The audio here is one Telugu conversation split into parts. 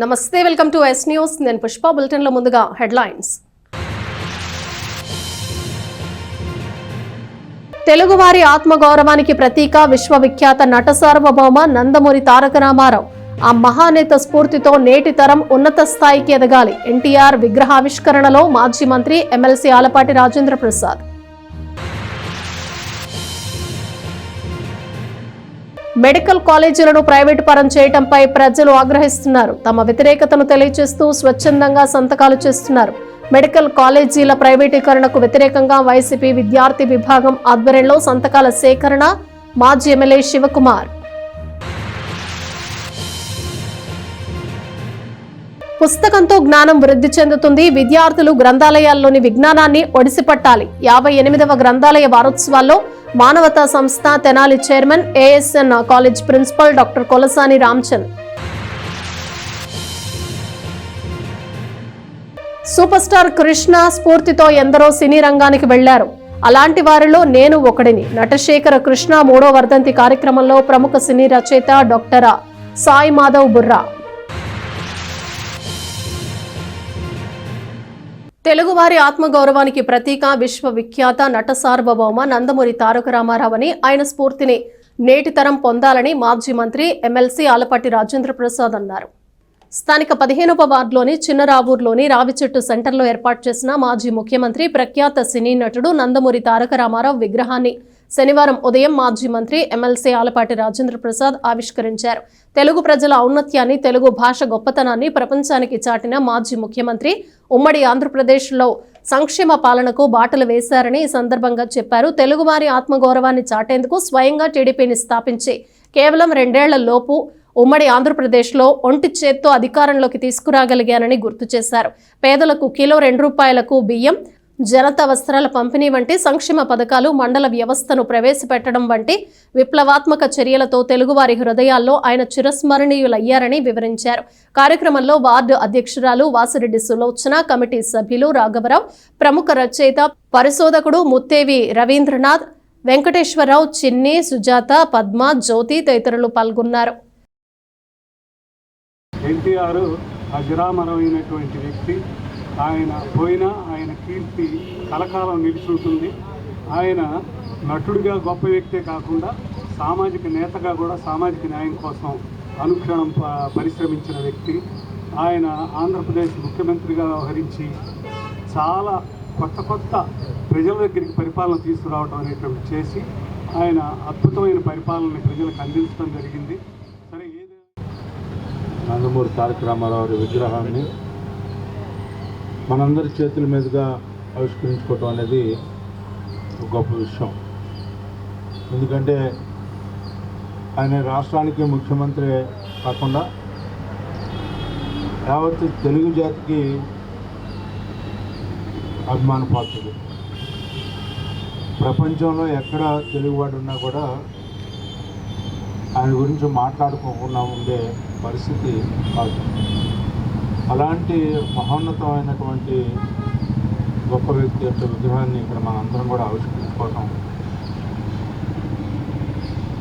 నమస్తే, వెల్కమ్ టు ఎస్ న్యూస్. నేను పుష్ప. బులెటిన్లో ముందుగా హెడ్లైన్స్. తెలుగువారి ఆత్మగౌరవానికి ప్రతీక విశ్వవిఖ్యాత నట సార్వభౌమ నందమూరి తారక రామారావు. ఆ మహానేత స్ఫూర్తితో నేటి తరం ఉన్నత స్థాయికి ఎదగాలి. ఎన్టీఆర్ విగ్రహావిష్కరణలో మాజీ మంత్రి ఎమ్మెల్సీ ఆలపాటి రాజేంద్ర ప్రసాద్. మెడికల్ కాలేజీలను ప్రైవేటు పరం చేయడంపై ప్రజలు ఆగ్రహిస్తున్నారు. తమ వ్యతిరేకతను తెలియజేస్తూ స్వచ్ఛందంగా సంతకాలు చేస్తున్నారు. మెడికల్ కాలేజీల ప్రైవేటీకరణకు వ్యతిరేకంగా వైసీపీ విద్యార్థి విభాగం ఆధ్వర్యంలో సంతకాల సేకరణ. మాజీ ఎమ్మెల్యే శివకుమార్. పుస్తకంతో జ్ఞానం వృద్ధి చెందుతుంది. విద్యార్థులు గ్రంథాలయాల్లోని విజ్ఞానాన్ని ఒడిసిపట్టాలి. 58వ గ్రంథాలయ వారోత్సవాల్లో మానవతా సంస్థ Tenali chairman, ASN college principal doctor Kolasani Ramachand. Super star Krishna స్ఫూర్తితో ఎందరో సినీ రంగానికి వెళ్లారు. అలాంటి వారిలో నేను ఒకడిని. నటశేఖర కృష్ణ 3వ వర్ధంతి కార్యక్రమంలో ప్రముఖ సినీ రచయిత డాక్టర్ సాయి మాధవ్ బుర్రా. తెలుగువారి ఆత్మగౌరవానికి ప్రతీక విశ్వవిఖ్యాత నట సార్వభౌమ నందమూరి తారక రామారావు అని, ఆయన స్ఫూర్తిని నేటి తరం పొందాలని మాజీ మంత్రి ఎమ్మెల్సీ ఆలపాటి రాజేంద్ర ప్రసాద్ అన్నారు. స్థానిక 15వ వార్డులోని చిన్నరావూరులోని రావిచెట్టు సెంటర్లో ఏర్పాటు చేసిన మాజీ ముఖ్యమంత్రి ప్రఖ్యాత సినీ నటుడు నందమూరి తారక రామారావు విగ్రహాన్ని శనివారం ఉదయం మాజీ మంత్రి ఎమ్మెల్సీ ఆలపాటి రాజేంద్ర ప్రసాద్ ఆవిష్కరించారు. తెలుగు ప్రజల ఔన్నత్యాన్ని, తెలుగు భాష గొప్పతనాన్ని ప్రపంచానికి చాటిన మాజీ ముఖ్యమంత్రి ఉమ్మడి ఆంధ్రప్రదేశ్లో సంక్షేమ పాలనకు బాటలు వేశారని ఈ సందర్భంగా చెప్పారు. తెలుగువారి ఆత్మగౌరవాన్ని చాటేందుకు స్వయంగా టీడీపీని స్థాపించి కేవలం 2 ఏళ్ల లోపు ఉమ్మడి ఆంధ్రప్రదేశ్లో ఒంటి చేత్తో అధికారంలోకి తీసుకురాగలిగానని గుర్తు చేశారు. పేదలకు కిలో ₹2 బియ్యం, జనతా వస్త్రాల పంపిణీ వంటి సంక్షేమ పథకాలు, మండల వ్యవస్థను ప్రవేశపెట్టడం వంటి విప్లవాత్మక చర్యలతో తెలుగువారి హృదయాల్లో ఆయన చిరస్మరణీయులయ్యారని వివరించారు. కార్యక్రమంలో వార్డు అధ్యక్షురాలు వాసిరెడ్డి సులోచన, కమిటీ సభ్యులు రాఘవరావు, ప్రముఖ రచయిత పరిశోధకుడు ముత్తేవి రవీంద్రనాథ్, వెంకటేశ్వరరావు, చిన్ని, సుజాత, పద్మ, జ్యోతి తదితరులు పాల్గొన్నారు. ఎన్టీఆర్ అజరామరమైనటువంటి వ్యక్తి. ఆయన పోయినా ఆయన కీర్తి కలకాలం నిలిచుంటుంది. ఆయన నటుడిగా గొప్ప వ్యక్తే కాకుండా సామాజిక నేతగా కూడా సామాజిక న్యాయం కోసం అనుక్షణం పరిశ్రమించిన వ్యక్తి. ఆయన ఆంధ్రప్రదేశ్ ముఖ్యమంత్రిగా వ్యవహరించి చాలా కొత్త ప్రజల దగ్గరికి పరిపాలన తీసుకురావడం అనేటువంటి చేసి ఆయన అద్భుతమైన పరిపాలనని ప్రజలకు అందించడం జరిగింది. సరే, నందమూరి తారక రామారావు విగ్రహాన్ని మనందరి చేతుల మీదుగా ఆవిష్కరించుకోవటం అనేది ఒక గొప్ప విషయం. ఎందుకంటే ఆయన రాష్ట్రానికి ముఖ్యమంత్రి కాకుండా యావత్ తెలుగు జాతికి అభిమాన పాత్రుడు. ప్రపంచంలో ఎక్కడ తెలుగువాడు ఉన్నా కూడా ఆయన గురించి మాట్లాడుకోకుండా ఉండే పరిస్థితి కాదు. అలాంటి మహోన్నతమైనటువంటి గొప్ప వ్యక్తి యొక్క విగ్రహాన్ని ఇక్కడ మనందరం కూడా ఆవిష్కరించుకోవటం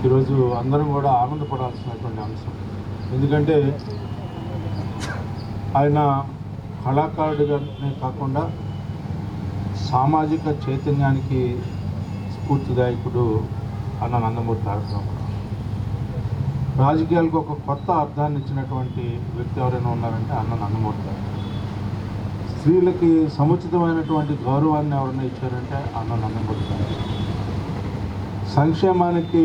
ఈరోజు అందరం కూడా ఆనందపడాల్సినటువంటి అంశం. ఎందుకంటే ఆయన కళాకారుడిగానే కాకుండా సామాజిక చైతన్యానికి స్ఫూర్తిదాయకుడు అన్న నందమూరి తారక రామారావు. రాజకీయాలకు ఒక కొత్త అర్థాన్ని ఇచ్చినటువంటి వ్యక్తి ఎవరైనా ఉన్నారంటే అన్న నందమూరి తారక. స్త్రీలకి సముచితమైనటువంటి గౌరవాన్ని ఎవరైనా ఇచ్చారంటే అన్న నందమూరి తారక. సంక్షేమానికి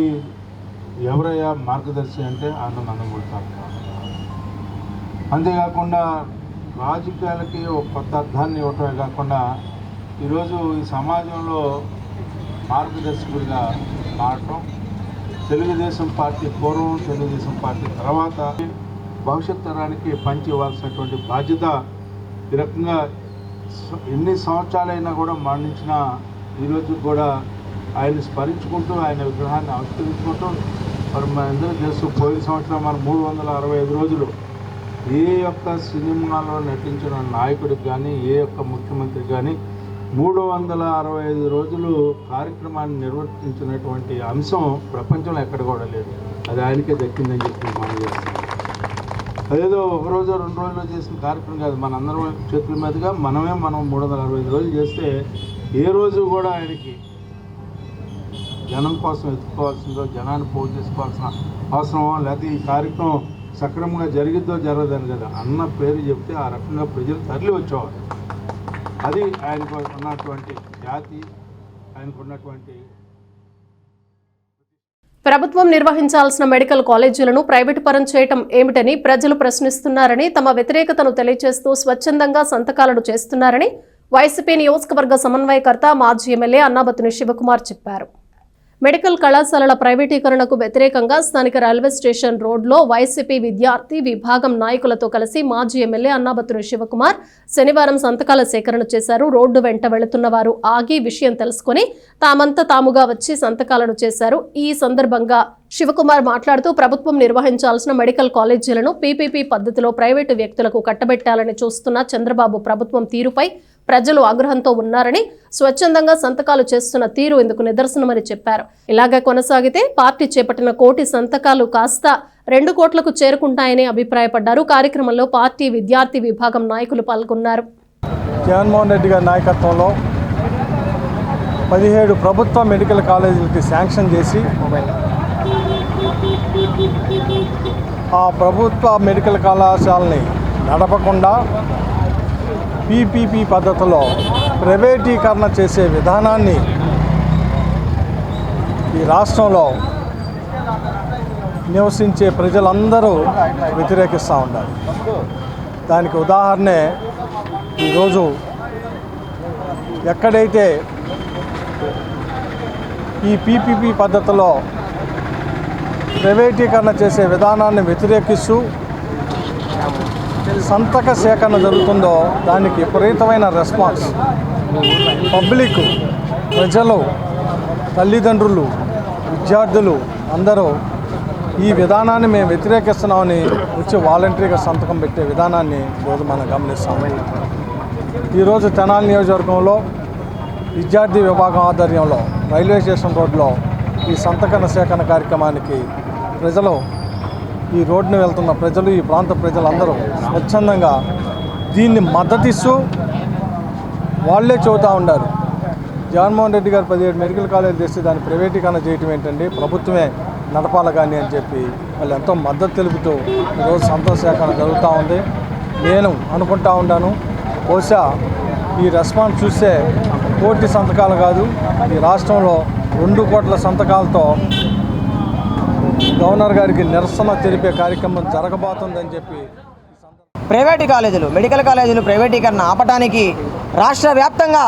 ఎవరయ్యా మార్గదర్శి అంటే అన్న నందమూరి తారక. అంతేకాకుండా రాజకీయాలకి ఒక కొత్త అర్థాన్ని ఇవ్వటమే కాకుండా ఈరోజు ఈ సమాజంలో మార్గదర్శకుడిగా మారటం, తెలుగుదేశం పార్టీ పూర్వం, తెలుగుదేశం పార్టీ తర్వాత భవిష్యత్ తరానికి పంచి ఇవ్వాల్సినటువంటి బాధ్యత ఈ రకంగా ఎన్ని సంవత్సరాలైనా కూడా మరణించిన ఈరోజు కూడా ఆయన్ని స్మరించుకుంటూ ఆయన విగ్రహాన్ని ఆవిష్కరించుకుంటూ మరి మనందరం చేస్తూ పోయిన సంవత్సరం మనం 365 రోజులు ఏ యొక్క సినిమాలో నటించిన నాయకుడికి కానీ ఏ యొక్క ముఖ్యమంత్రికి కానీ 365 రోజులు కార్యక్రమాన్ని నిర్వర్తించినటువంటి అంశం ప్రపంచంలో ఎక్కడ కూడా లేదు. అది ఆయనకే దక్కిందని చెప్పి మనం చేస్తాం. అదేదో ఒక రోజు 2 రోజుల్లో చేసిన కార్యక్రమం కాదు. మన అందరం చేతుల మీదుగా మనం 365 రోజులు చేస్తే ఏ రోజు కూడా ఆయనకి జనం కోసం ఎత్తుకోవాల్సిందో, జనాన్ని పోగు చేసుకోవాల్సిన అవసరమో, లేకపోతే ఈ కార్యక్రమం సక్రమంగా జరిగిద్దో జరగదని కదా అన్న పేరు చెప్తే ఆ రకంగా ప్రజలు తరలి వచ్చేవారు. అది ఆయనకు ఉన్నటువంటి జాతి, ఆయనకు ఉన్నటువంటి. ప్రభుత్వం నిర్వహించాల్సిన మెడికల్ కాలేజీలను ప్రైవేటు పరం చేయటం ఏమిటని ప్రజలు ప్రశ్నిస్తున్నారని, తమ వ్యతిరేకతను తెలియజేస్తూ స్వచ్ఛందంగా సంతకాలను చేస్తున్నారని వైసీపీ నియోజకవర్గ సమన్వయకర్త మాజీ ఎమ్మెల్యే అన్నాబత్తుని శివకుమార్ చెప్పారు. మెడికల్ కళాశాలల ప్రైవేటీకరణకు వ్యతిరేకంగా స్థానిక రైల్వే స్టేషన్ రోడ్లో వైసీపీ విద్యార్థి విభాగం నాయకులతో కలిసి మాజీ ఎమ్మెల్యే అన్నాబత్తుని శివకుమార్ శనివారం సంతకాల సేకరణ చేశారు. రోడ్డు వెంట వెళుతున్న వారు ఆగి విషయం తెలుసుకుని తామంతా తాముగా వచ్చి సంతకాలను చేశారు. ఈ సందర్భంగా శివకుమార్ మాట్లాడుతూ ప్రభుత్వం నిర్వహించాల్సిన మెడికల్ కాలేజీలను పీపీపీ పద్ధతిలో ప్రైవేటు వ్యక్తులకు కట్టబెట్టాలని చూస్తున్న చంద్రబాబు ప్రభుత్వం తీరుపై ప్రజలు ఆగ్రహంతో ఉన్నారని, స్వచ్ఛందంగా సంతకాలు చేస్తున్న తీరు ఇందుకు నిదర్శనమని చెప్పారు. ఇలాగే కొనసాగితే పార్టీ చేపట్టిన 1 కోటి సంతకాలు కాస్త 2 కోట్లకు చేరుకుంటాయని అభిప్రాయపడ్డారు. కార్యక్రమంలో పార్టీ విద్యార్థి విభాగం నాయకులు పాల్గొన్నారు. జగన్మోహన్ రెడ్డి గారి నాయకత్వంలో 17 ప్రభుత్వ మెడికల్ కాలేజీలకి శాంక్షన్ చేసి ఆ ప్రభుత్వ మెడికల్ కళాశాలని నడపకుండా పీపీపీ పద్ధతిలో ప్రైవేటీకరణ చేసే విధానాన్ని ఈ రాష్ట్రంలో నివసించే ప్రజలందరూ వ్యతిరేకిస్తూ ఉంటారు. దానికి ఉదాహరణే ఈరోజు ఎక్కడైతే ఈ పీపీపీ పద్ధతిలో ప్రైవేటీకరణ చేసే విధానాన్ని వ్యతిరేకిస్తూ సంతక సేకరణ జరుగుతుందో దానికి విపరీతమైన రెస్పాన్స్. పబ్లిక్, ప్రజలు, తల్లిదండ్రులు, విద్యార్థులు అందరూ ఈ విధానాన్ని మేము వ్యతిరేకిస్తున్నామని వచ్చి వాలంటరీగా సంతకం పెట్టే విధానాన్ని ఈరోజు మనం గమనిస్తాము. ఈరోజు తెనాలి నియోజకవర్గంలో విద్యార్థి విభాగం ఆధ్వర్యంలో రైల్వే స్టేషన్ రోడ్లో ఈ సంతకన సేకరణ కార్యక్రమానికి ప్రజలు, ఈ రోడ్డును వెళ్తున్న ప్రజలు, ఈ ప్రాంత ప్రజలందరూ స్వచ్ఛందంగా దీన్ని మద్దతిస్తూ వాళ్ళే చెబుతూ ఉన్నారు. జగన్మోహన్ రెడ్డి గారు 17 మెడికల్ కాలేజీలు తెస్తే దాన్ని ప్రైవేటీకరణ చేయటం ఏంటండి, ప్రభుత్వమే నడపాలి కానీ అని చెప్పి వాళ్ళు ఎంతో మద్దతు తెలుపుతూ ఈరోజు సంతక సేకరణ జరుగుతూ ఉంది. నేను అనుకుంటా ఉన్నాను, బహుశా ఈ రెస్పాన్స్ చూస్తే 1 కోటి సంతకాలు కాదు, ఈ రాష్ట్రంలో 2 కోట్ల సంతకాలతో గవర్నర్ గారికి నిరసన తెలిపే కార్యక్రమం జరగబోతుందని చెప్పి. ప్రైవేటు కాలేజీలు, మెడికల్ కాలేజీలు ప్రైవేటీకరణ ఆపటానికి రాష్ట్ర వ్యాప్తంగా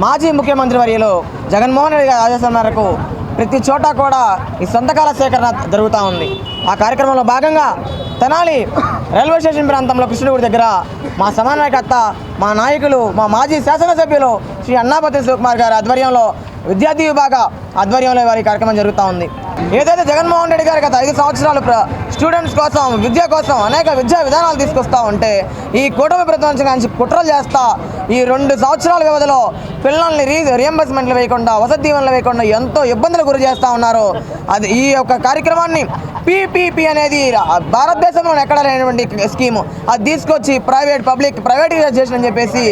మాజీ ముఖ్యమంత్రి వర్యులు జగన్మోహన్ రెడ్డి గారి ఆదేశాల మేరకు ప్రతి చోట కూడా ఈ సంతకాల సేకరణ జరుగుతూ ఉంది. ఆ కార్యక్రమంలో భాగంగా తెనాలి రైల్వే స్టేషన్ ప్రాంతంలో కృష్ణుడి దగ్గర మా సమన్వయకర్త, మా నాయకులు, మా మాజీ శాసనసభ్యులు శ్రీ అన్నాబత్తుని శివకుమార్ గారి ఆధ్వర్యంలో, విద్యార్థి విభాగ ఆధ్వర్యంలో వారి కార్యక్రమం జరుగుతూ ఉంది. ఏదైతే జగన్మోహన్ రెడ్డి గారు గత 5 సంవత్సరాలు స్టూడెంట్స్ కోసం, విద్య కోసం అనేక విద్యా విధానాలు తీసుకొస్తూ ఉంటే ఈ కూటమి ప్రభుత్వం కుట్రలు చేస్తా ఈ 2 సంవత్సరాల వ్యవధిలో పిల్లల్ని రియంబర్స్మెంట్లు వేయకుండా, వసతి దీవెనలు వేయకుండా ఎంతో ఇబ్బందులు గురి చేస్తూ ఉన్నారు. అది ఈ యొక్క కార్యక్రమాన్ని పీపీపీ అనేది భారతదేశంలో ఎక్కడ లేనటువంటి స్కీము, అది తీసుకొచ్చి ప్రైవేటైజేషన్ అని చెప్పేసి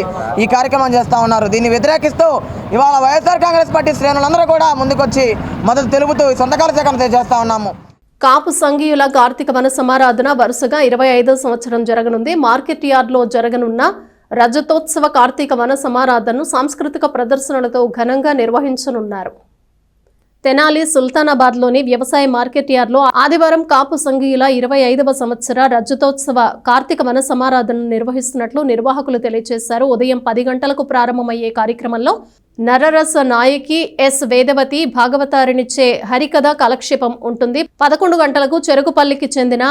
ఈ కార్యక్రమం చేస్తూ ఉన్నారు. దీన్ని వ్యతిరేకిస్తూ ఇవాళ వైఎస్ఆర్ కాంగ్రెస్ పార్టీ శ్రేణులందరూ కూడా ముందుకొచ్చి మద్దతు తెలుపుతూ సంతకాల సేకరణ చేస్తూ ఉన్నాము. కాపు సంఘీయుల కార్తీక వన సమారాధన వరుసగా 25వ సంవత్సరం జరగనుంది. మార్కెట్ యార్డ్లో జరగనున్న రజతోత్సవ కార్తీక వన సమారాధనను సాంస్కృతిక ప్రదర్శనలతో ఘనంగా నిర్వహించనున్నారు. తెనాలి సుల్తానాబాద్లోని వ్యవసాయ మార్కెట్ యార్డ్లో ఆదివారం కాపు సంఘీయుల 25వ సంవత్సర రజతోత్సవ కార్తీక వన సమారాధనను నిర్వహిస్తున్నట్లు నిర్వాహకులు తెలియజేశారు. ఉదయం 10 గంటలకు ప్రారంభమయ్యే కార్యక్రమంలో నరరస నాయకి ఎస్ వేదవతి భాగవతారినిచ్చే హరికథ కాలక్షేపం ఉంటుంది. 11 గంటలకు చెరుకుపల్లికి చెందిన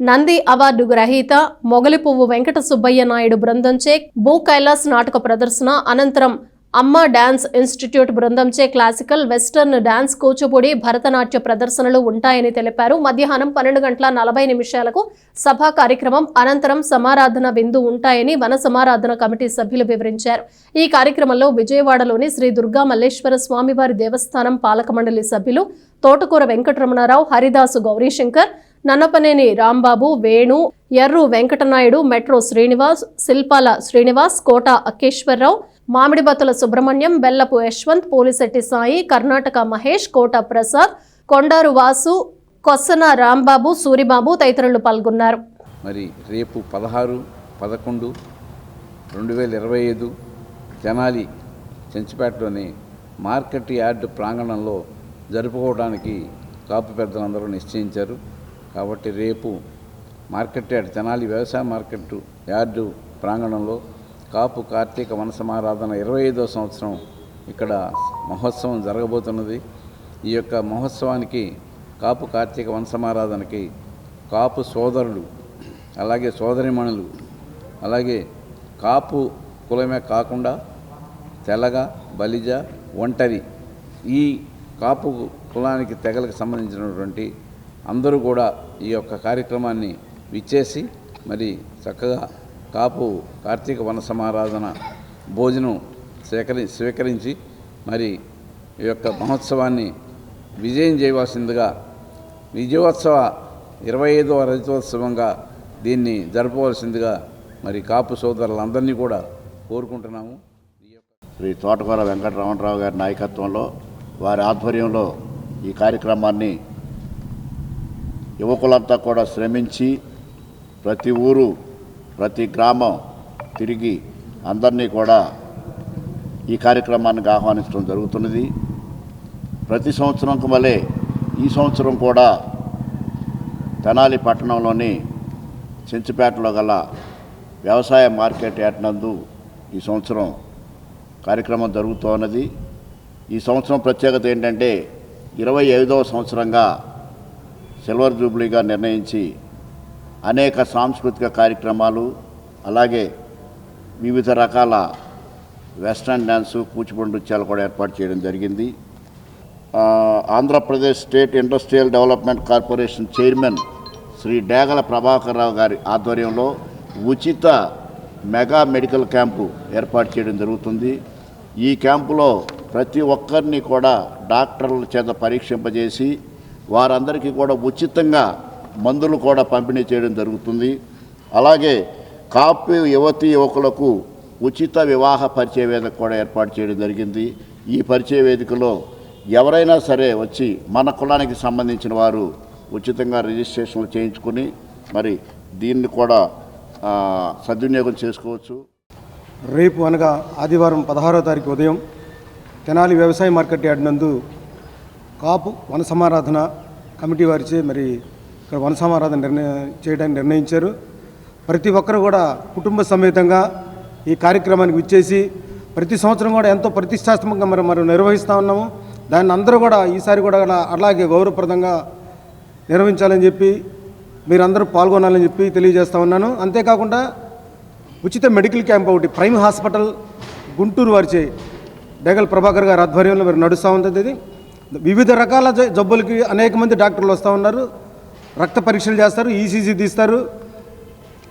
నంది అవార్డు గ్రహీత మొగలిపువ్వు వెంకట సుబ్బయ్య నాయుడు బృందంచే భూ కైలాస్ నాటక ప్రదర్శన, అనంతరం అమ్మ డాన్స్ ఇన్స్టిట్యూట్ బృందంచే classical, western dance, Kuchipudi, Bharatanatya ప్రదర్శనలు ఉంటాయని తెలిపారు. మధ్యాహ్నం 12:40 సభా కార్యక్రమం అనంతరం సమారాధన విందు ఉంటాయని వన సమారాధన కమిటీ సభ్యులు వివరించారు. ఈ కార్యక్రమంలో విజయవాడలోని శ్రీ దుర్గా మల్లేశ్వర స్వామివారి దేవస్థానం పాలక మండలి సభ్యులు తోటకూర వెంకటరమణారావు, హరిదాసు గౌరీశంకర్, నన్నపనేని రాంబాబు, వేణు, ఎర్రు వెంకటనాయుడు, మెట్రో శ్రీనివాస్, శిల్పాల శ్రీనివాస్, కోట అక్కేశ్వరరావు, మామిడిబత్తుల సుబ్రహ్మణ్యం, బెల్లపు యశ్వంత్, పోలిశెట్టి సాయి, కర్ణాటక మహేష్, కోట ప్రసాద్, కొండారు వాసు, కొస్సన రాంబాబు, సూరిబాబు తదితరులు పాల్గొన్నారు. మరి రేపు 16/11/2025 తెనాలి చెంచుపేటలోని మార్కెట్ యార్డు ప్రాంగణంలో జరుపుకోవడానికి కాపు పెద్దలందరూ నిశ్చయించారు. కాబట్టి రేపు మార్కెట్ యార్డ్ తెనాలి వ్యవసాయ మార్కెట్ యార్డు ప్రాంగణంలో కాపు కార్తీక వన సమారాధన 25వ సంవత్సరం ఇక్కడ మహోత్సవం జరగబోతున్నది. ఈ యొక్క మహోత్సవానికి కాపు కార్తీక వన సమారాధనకి కాపు సోదరులు, అలాగే సోదరిమణులు, అలాగే కాపు కులమే కాకుండా తెలగ, బలిజ, ఒంటరి ఈ కాపు కులానికి తెగలకు సంబంధించినటువంటి అందరూ కూడా ఈ యొక్క కార్యక్రమాన్ని విచ్చేసి మరి చక్కగా కాపు కార్తీక వన సమారాధన భోజనం స్వీకరించి మరి ఈ యొక్క మహోత్సవాన్ని విజయం చేయవలసిందిగా విజయోత్సవ 25వ రజతోత్సవంగా దీన్ని జరపవలసిందిగా మరి కాపు సోదరులందరినీ కూడా కోరుకుంటున్నాము. శ్రీ తోటకూర వెంకటరమణరావు గారి నాయకత్వంలో వారి ఆధ్వర్యంలో ఈ కార్యక్రమాన్ని యువకులంతా కూడా శ్రమించి ప్రతి ఊరు ప్రతి గ్రామం తిరిగి అందరినీ కూడా ఈ కార్యక్రమానికి ఆహ్వానించడం జరుగుతున్నది. ప్రతి సంవత్సరంకు వలె ఈ సంవత్సరం కూడా తెనాలి పట్టణంలోని చెంచుపేటలో గల వ్యవసాయ మార్కెట్ యార్డ్ నందు ఈ సంవత్సరం కార్యక్రమం జరుగుతూ ఉన్నది. ఈ సంవత్సరం ప్రత్యేకత ఏంటంటే 25వ సంవత్సరంగా సిల్వర్ జూబ్లీగా నిర్ణయించి అనేక సాంస్కృతిక కార్యక్రమాలు, అలాగే వివిధ రకాల వెస్ట్రన్ డ్యాన్సు, కూచిపూడి నృత్యాలు కూడా ఏర్పాటు చేయడం జరిగింది. Andhra Pradesh state industrial development corporation chairman Shri Degala Prabhakar Rao గారి ఆధ్వర్యంలో ఉచిత మెగా మెడికల్ క్యాంపు ఏర్పాటు చేయడం జరుగుతుంది. ఈ క్యాంపులో ప్రతి ఒక్కరిని కూడా డాక్టర్ల చేత పరీక్షింపజేసి వారందరికీ కూడా ఉచితంగా మందులు కూడా పంపిణీ చేయడం జరుగుతుంది. అలాగే కాపు యువకులకు ఉచిత వివాహ పరిచయ వేదిక కూడా ఏర్పాటు చేయడం జరిగింది. ఈ పరిచయ వేదికలో ఎవరైనా సరే వచ్చి మన కులానికి సంబంధించిన వారు ఉచితంగా రిజిస్ట్రేషన్లు చేయించుకుని మరి దీన్ని కూడా సద్వినియోగం చేసుకోవచ్చు. రేపు అనగా ఆదివారం 16వ తారీఖు ఉదయం తెనాలి వ్యవసాయ మార్కెట్ యార్డ్ నందు కాపు వన సమారాధన కమిటీ వారిచే మరి ఇక్కడ వన సమారాధన చేయడానికి నిర్ణయించారు. ప్రతి ఒక్కరు కూడా కుటుంబ సమేతంగా ఈ కార్యక్రమానికి విచ్చేసి ప్రతి సంవత్సరం కూడా ఎంతో ప్రతిష్టాత్మకంగా మనం నిర్వహిస్తూ ఉన్నాము. దాన్ని అందరూ కూడా ఈసారి కూడా అలాగే గౌరవప్రదంగా నిర్వహించాలని చెప్పి మీరందరూ పాల్గొనాలని చెప్పి తెలియజేస్తూ ఉన్నాను. అంతేకాకుండా ఉచిత మెడికల్ క్యాంప్ ఒకటి ప్రైమ్ హాస్పిటల్ గుంటూరు వారిచే డేగల ప్రభాకర్ గారి ఆధ్వర్యంలో మరి నడుస్తూ ఉంటుంది. ఇది వివిధ రకాల జబ్బులకి అనేక మంది డాక్టర్లు వస్తూ ఉన్నారు. రక్త పరీక్షలు చేస్తారు, ఈసీజీ తీస్తారు,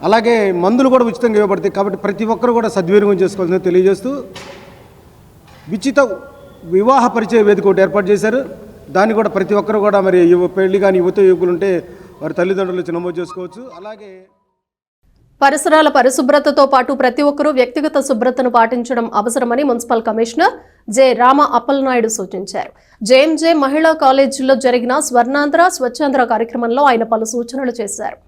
అలాగే మందులు కూడా ఉచితంగా ఇవ్వబడతాయి. కాబట్టి ప్రతి ఒక్కరు కూడా సద్వినియోగం చేసుకోవాలని తెలియజేస్తూ ఉచిత వివాహ పరిచయ వేదిక ఒకటి ఏర్పాటు చేశారు. దాన్ని కూడా ప్రతి ఒక్కరు కూడా మరి పెళ్లి కానీ యువకులు ఉంటే వారి తల్లిదండ్రులు వచ్చి నమోదు చేసుకోవచ్చు. అలాగే పరిసరాల పరిశుభ్రతతో పాటు ప్రతి ఒక్కరూ వ్యక్తిగత శుభ్రతను పాటించడం అవసరమని municipal commissioner J Rama Appalanaidu సూచించారు. జేఎంజే మహిళా కాలేజీలో జరిగిన స్వర్ణాంధ్ర స్వచ్ఛాంధ్ర కార్యక్రమంలో ఆయన పలు సూచనలు చేశారు.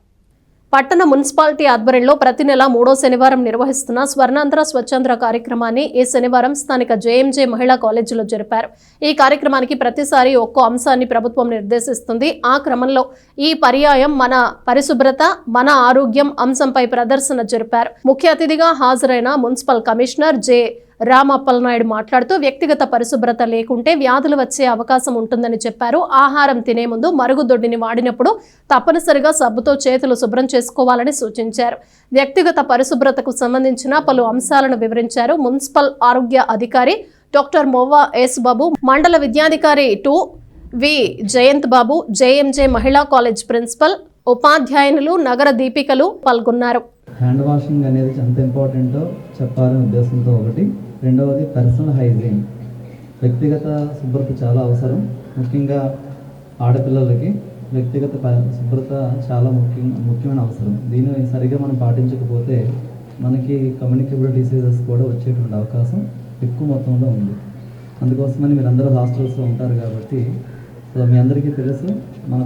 పట్టణ మున్సిపాలిటీ ఆధ్వర్యంలో ప్రతి నెల 3వ శనివారం నిర్వహిస్తున్న స్వర్ణాంధ్ర స్వచ్ఛాంధ్ర కార్యక్రమాన్ని ఈ శనివారం స్థానిక జేఎంజే మహిళా కాలేజీలో జరిపారు. ఈ కార్యక్రమానికి ప్రతిసారి ఒక్కో అంశాన్ని ప్రభుత్వం నిర్దేశిస్తుంది. ఆ క్రమంలో ఈ పర్యాయం మన పరిశుభ్రత మన ఆరోగ్యం అంశంపై ప్రదర్శన జరిపారు. ముఖ్య అతిథిగా హాజరైన municipal commissioner J Rama Appalanaidu మాట్లాడుతూ వ్యక్తిగత పరిశుభ్రత లేకుంటే వ్యాధులు వచ్చే అవకాశం ఉంటుందని చెప్పారు. ఆహారం తినే ముందు మరుగుదొడ్డిని వాడినప్పుడు తప్పనిసరిగా సబ్బుతో చేతులు శుభ్రం చేసుకోవాలని సూచించారు. వ్యక్తిగత పరిశుభ్రతకు సంబంధించిన పలు అంశాలను వివరించారు. మున్సిపల్ ఆరోగ్య అధికారి డాక్టర్ మోవా ఎస్ బాబు, మండల విద్యాధికారి 2 వి జయంత్ బాబు, జేఎంజే మహిళా కాలేజ్ ప్రిన్సిపల్, ఉపాధ్యాయునులు, నగర దీపికలు పాల్గొన్నారు. హ్యాండ్ వాషింగ్ అనేది ఎంత ఇంపార్టెంటో చెప్పాలనే ఉద్దేశంతో ఒకటి. రెండవది పర్సనల్ హైజీన్, వ్యక్తిగత శుభ్రత చాలా అవసరం. ముఖ్యంగా ఆడపిల్లలకి వ్యక్తిగత శుభ్రత చాలా ముఖ్యమైన అవసరం. దీన్ని సరిగ్గా మనం పాటించకపోతే మనకి కమ్యూనికేబుల్ డిసీజెస్ కూడా వచ్చేటువంటి అవకాశం ఎక్కువ మొత్తంలో ఉంది. అందుకోసమని మీరు అందరూ హాస్టల్స్లో ఉంటారు కాబట్టి సో మీ అందరికీ తెలుసు మన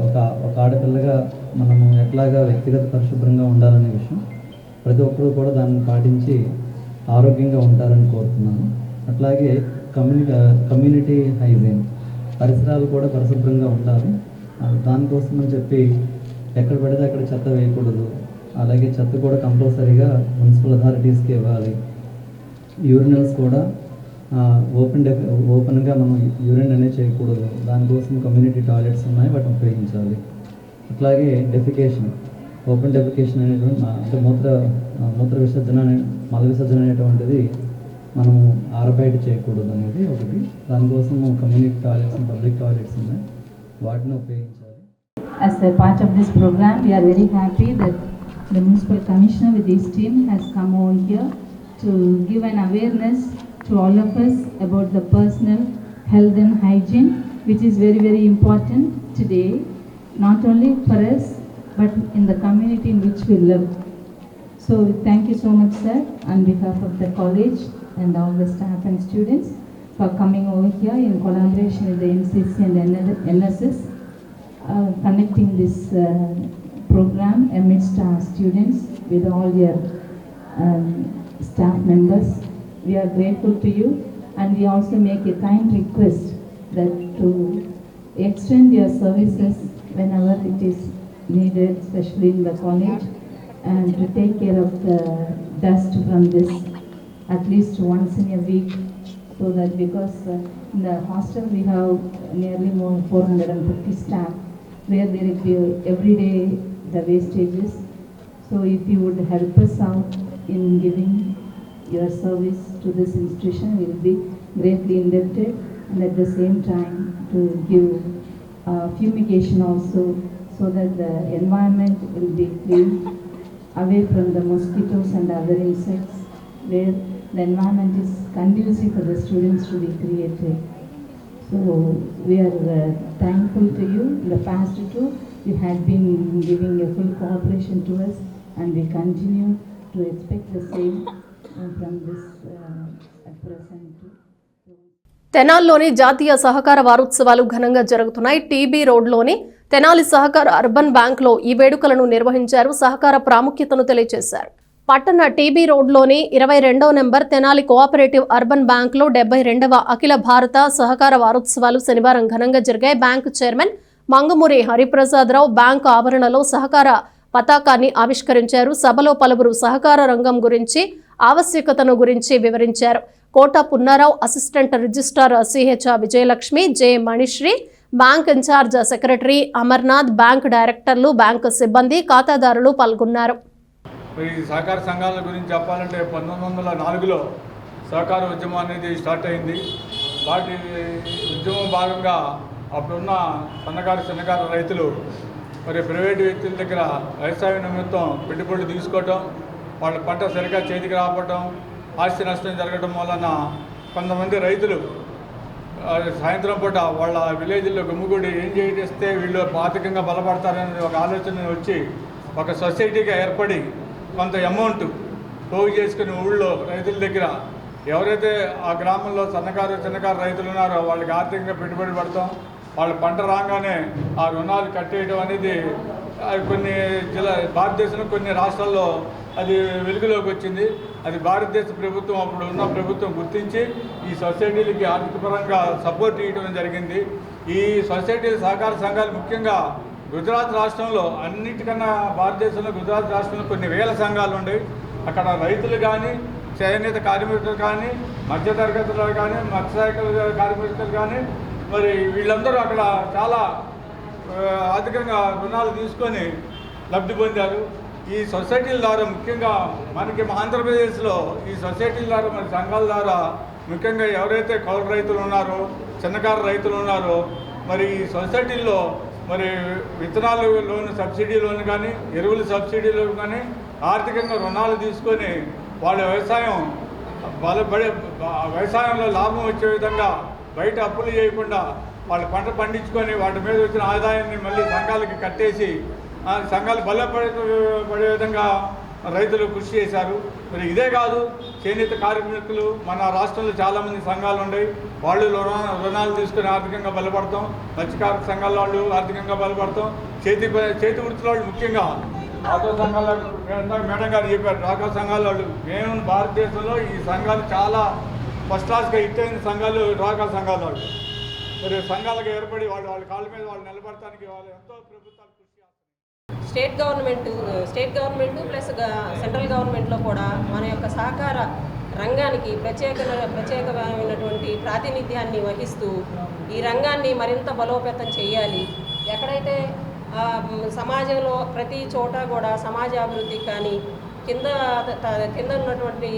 ఒక ఆడపిల్లగా మనము ఎట్లాగా వ్యక్తిగత పరిశుభ్రంగా ఉండాలనే విషయం. ప్రతి ఒక్కరూ కూడా దాన్ని పాటించి ఆరోగ్యంగా ఉంటారని కోరుతున్నాను. అట్లాగే కమ్యూనిటీ హైజీన్, పరిసరాలు కూడా పరిశుభ్రంగా ఉండాలి. దానికోసం అని చెప్పి ఎక్కడ పడితే అక్కడ చెత్త వేయకూడదు. అలాగే చెత్త కూడా కంపల్సరీగా మున్సిపల్ అథారిటీస్కి ఇవ్వాలి. యూరినల్స్ కూడా ఓపెన్గా మనం యూరిన్ అనేది చేయకూడదు. దానికోసం కమ్యూనిటీ టాయిలెట్స్ ఉన్నాయి, వాటిని ఉపయోగించాలి. అట్లాగే డెఫికేషన్, ఓపెన్ డెఫికేషన్ అనేటువంటి అంటే మూత్ర విసర్జన మల విసర్జన అనేటువంటిది మనం ఆరబయట చేయకూడదు అనేది ఒకటి. దానికోసం కమ్యూనిటీ టాయిలెట్స్, పబ్లిక్ టాయిలెట్స్ ఉన్నాయి, వాటిని ఉపయోగించాలి. As a part of this program, we are very happy that the Municipal Commissioner with his team has come over here to give an awareness to all of us about the personal health and hygiene, which is very, very important today, not only for us, but in the community in which we live. So thank you so much, sir, on behalf of the college and all the staff and students for coming over here in collaboration with the NCC and NSS, connecting this program amidst our students with all your staff members. We are grateful to you, and we also make a kind request that to extend your services whenever it is needed, especially in the college, and to take care of the dust from this at least once in a week, so that because in the hostel we have nearly more 450 staff, where there will be every day the wastages. So if you would help us out in giving your service to this institution, we will be greatly indebted, and at the same time to give fumigation also, so that the environment will be clean, away from the mosquitoes and other insects, where the environment is conducive for the students to be created. So we are thankful to you. In the past too, you had been giving a full cooperation to us, and we continue to expect the same from this at present too. తెనాలిలోని జాతీయ సహకార వారోత్సవాలు ఘనంగా జరుగుతున్నాయి. టీబీ రోడ్లోని తెనాలి సహకార అర్బన్ బ్యాంక్లో ఈ వేడుకలను నిర్వహించారు. సహకార ప్రాముఖ్యతను తెలియజేశారు. పట్టణ టీబీ రోడ్లోని 22వ నెంబర్ తెనాలి కోఆపరేటివ్ అర్బన్ బ్యాంక్లో 72వ అఖిల భారత సహకార వారోత్సవాలు శనివారం ఘనంగా జరిగాయి. Bank chairman Mangamuri Hariprasadarao bank ఆవరణలో సహకార పతాకాన్ని ఆవిష్కరించారు. సభలో పలువురు సహకార రంగం గురించి, ఆవశ్యకతను గురించి వివరించారు. Kota Punnarao, assistant registrar CH Vijayalakshmi, J Manishri, bank incharge secretary Amarnath, bank డైరెక్టర్లు, బ్యాంకు సిబ్బంది, ఖాతాదారులు పాల్గొన్నారు. ఈ సహకార సంఘాల గురించి చెప్పాలంటే 1904లో సహకార ఉద్యమం అనేది స్టార్ట్ అయింది. వాటి ఉద్యమం భాగంగా అప్పుడున్న చిన్నకారు రైతులు మరి ప్రైవేటు వ్యక్తుల దగ్గర వ్యవసాయ నిమిత్తం పెట్టుబడులు తీసుకోవటం, వాళ్ళ పంట సరిగ్గా చేతికి రావటం, ఆస్తి నష్టం జరగడం వలన కొంతమంది రైతులు సాయంత్రం పూట వాళ్ళ విలేజ్లో గుమ్మిగూడి ఏం చేస్తే వీళ్ళు ఆర్థికంగా బలపడతారనే ఒక ఆలోచన వచ్చి ఒక సొసైటీగా ఏర్పడి కొంత అమౌంట్ పోగు చేసుకుని ఊళ్ళో రైతుల దగ్గర ఎవరైతే ఆ గ్రామంలో చిన్నకారు రైతులు ఉన్నారో వాళ్ళకి ఆర్థికంగా పెట్టుబడి పడతాం, వాళ్ళ పంట రాగానే ఆ రుణాలు కట్టేయడం అనేది కొన్ని భారతదేశంలో కొన్ని రాష్ట్రాల్లో అది వెలుగులోకి వచ్చింది. అది భారతదేశ ప్రభుత్వం అప్పుడు ఉన్న ప్రభుత్వం గుర్తించి ఈ సొసైటీలకి ఆర్థికపరంగా సపోర్ట్ ఇవ్వడం జరిగింది. ఈ సొసైటీల సహకార సంఘాలు ముఖ్యంగా గుజరాత్ రాష్ట్రంలో అన్నిటికన్నా భారతదేశంలో గుజరాత్ రాష్ట్రంలో కొన్ని వేల సంఘాలు ఉండేవి. అక్కడ రైతులు కానీ, చేనేత కార్మికులు కానీ, మధ్యతరగతులు కానీ, మత్స్యశాఖ కార్మికులు కానీ మరి వీళ్ళందరూ అక్కడ చాలా ఆర్థికంగా రుణాలు తీసుకొని లబ్ధి పొందారు. ఈ సొసైటీల ద్వారా ముఖ్యంగా మనకి ఆంధ్రప్రదేశ్లో ఈ సొసైటీల ద్వారా మన సంఘాల ద్వారా ముఖ్యంగా ఎవరైతే కౌలు రైతులు ఉన్నారో, చిన్నకారు రైతులు ఉన్నారో మరి ఈ సొసైటీల్లో మరి విత్తనాలు లోను సబ్సిడీ లోను కానీ, ఎరువుల సబ్సిడీ లోను కానీ ఆర్థికంగా రుణాలు తీసుకొని వాళ్ళ వ్యవసాయంలో లాభం వచ్చే విధంగా బయట అప్పులు చేయకుండా వాళ్ళ పంట పండించుకొని వాటి మీద వచ్చిన ఆదాయాన్ని మళ్ళీ సంఘాలకి కట్టేసి సంఘాలు బలపడే విధంగా రైతులు కృషి చేశారు. మరి ఇదే కాదు, చేనేత కార్మికులు మన రాష్ట్రంలో చాలామంది సంఘాలు ఉన్నాయి. వాళ్ళు రుణాలు తీసుకుని ఆర్థికంగా బలపడతాం. మత్స్యకార సంఘాల వాళ్ళు ఆర్థికంగా బలపడతాం. చేతి వృత్తుల వాళ్ళు ముఖ్యంగా ఆటో సంఘాల మేడం గారు చెప్పారు, డ్వాక్రా సంఘాల వాళ్ళు. మేము భారతదేశంలో ఈ సంఘాలు చాలా ఫస్ట్ క్లాస్గా ఇట్టైన సంఘాలు డ్వాక్రా సంఘాల వాళ్ళు. మరి సంఘాలకు ఏర్పడి వాళ్ళ కాళ్ళ మీద వాళ్ళు నిలబడటానికి వాళ్ళు ఎంతో ప్రభుత్వాలు కృషి చేస్తారు. స్టేట్ గవర్నమెంట్ ప్లస్ సెంట్రల్ గవర్నమెంట్లో కూడా మన యొక్క సహకార రంగానికి ప్రత్యేకమైనటువంటి ప్రాతినిధ్యాన్ని వహిస్తూ ఈ రంగాన్ని మరింత బలోపేతం చేయాలి. ఎక్కడైతే సమాజంలో ప్రతి చోట కూడా సమాజ అభివృద్ధికి కానీ కింద ఉన్నటువంటి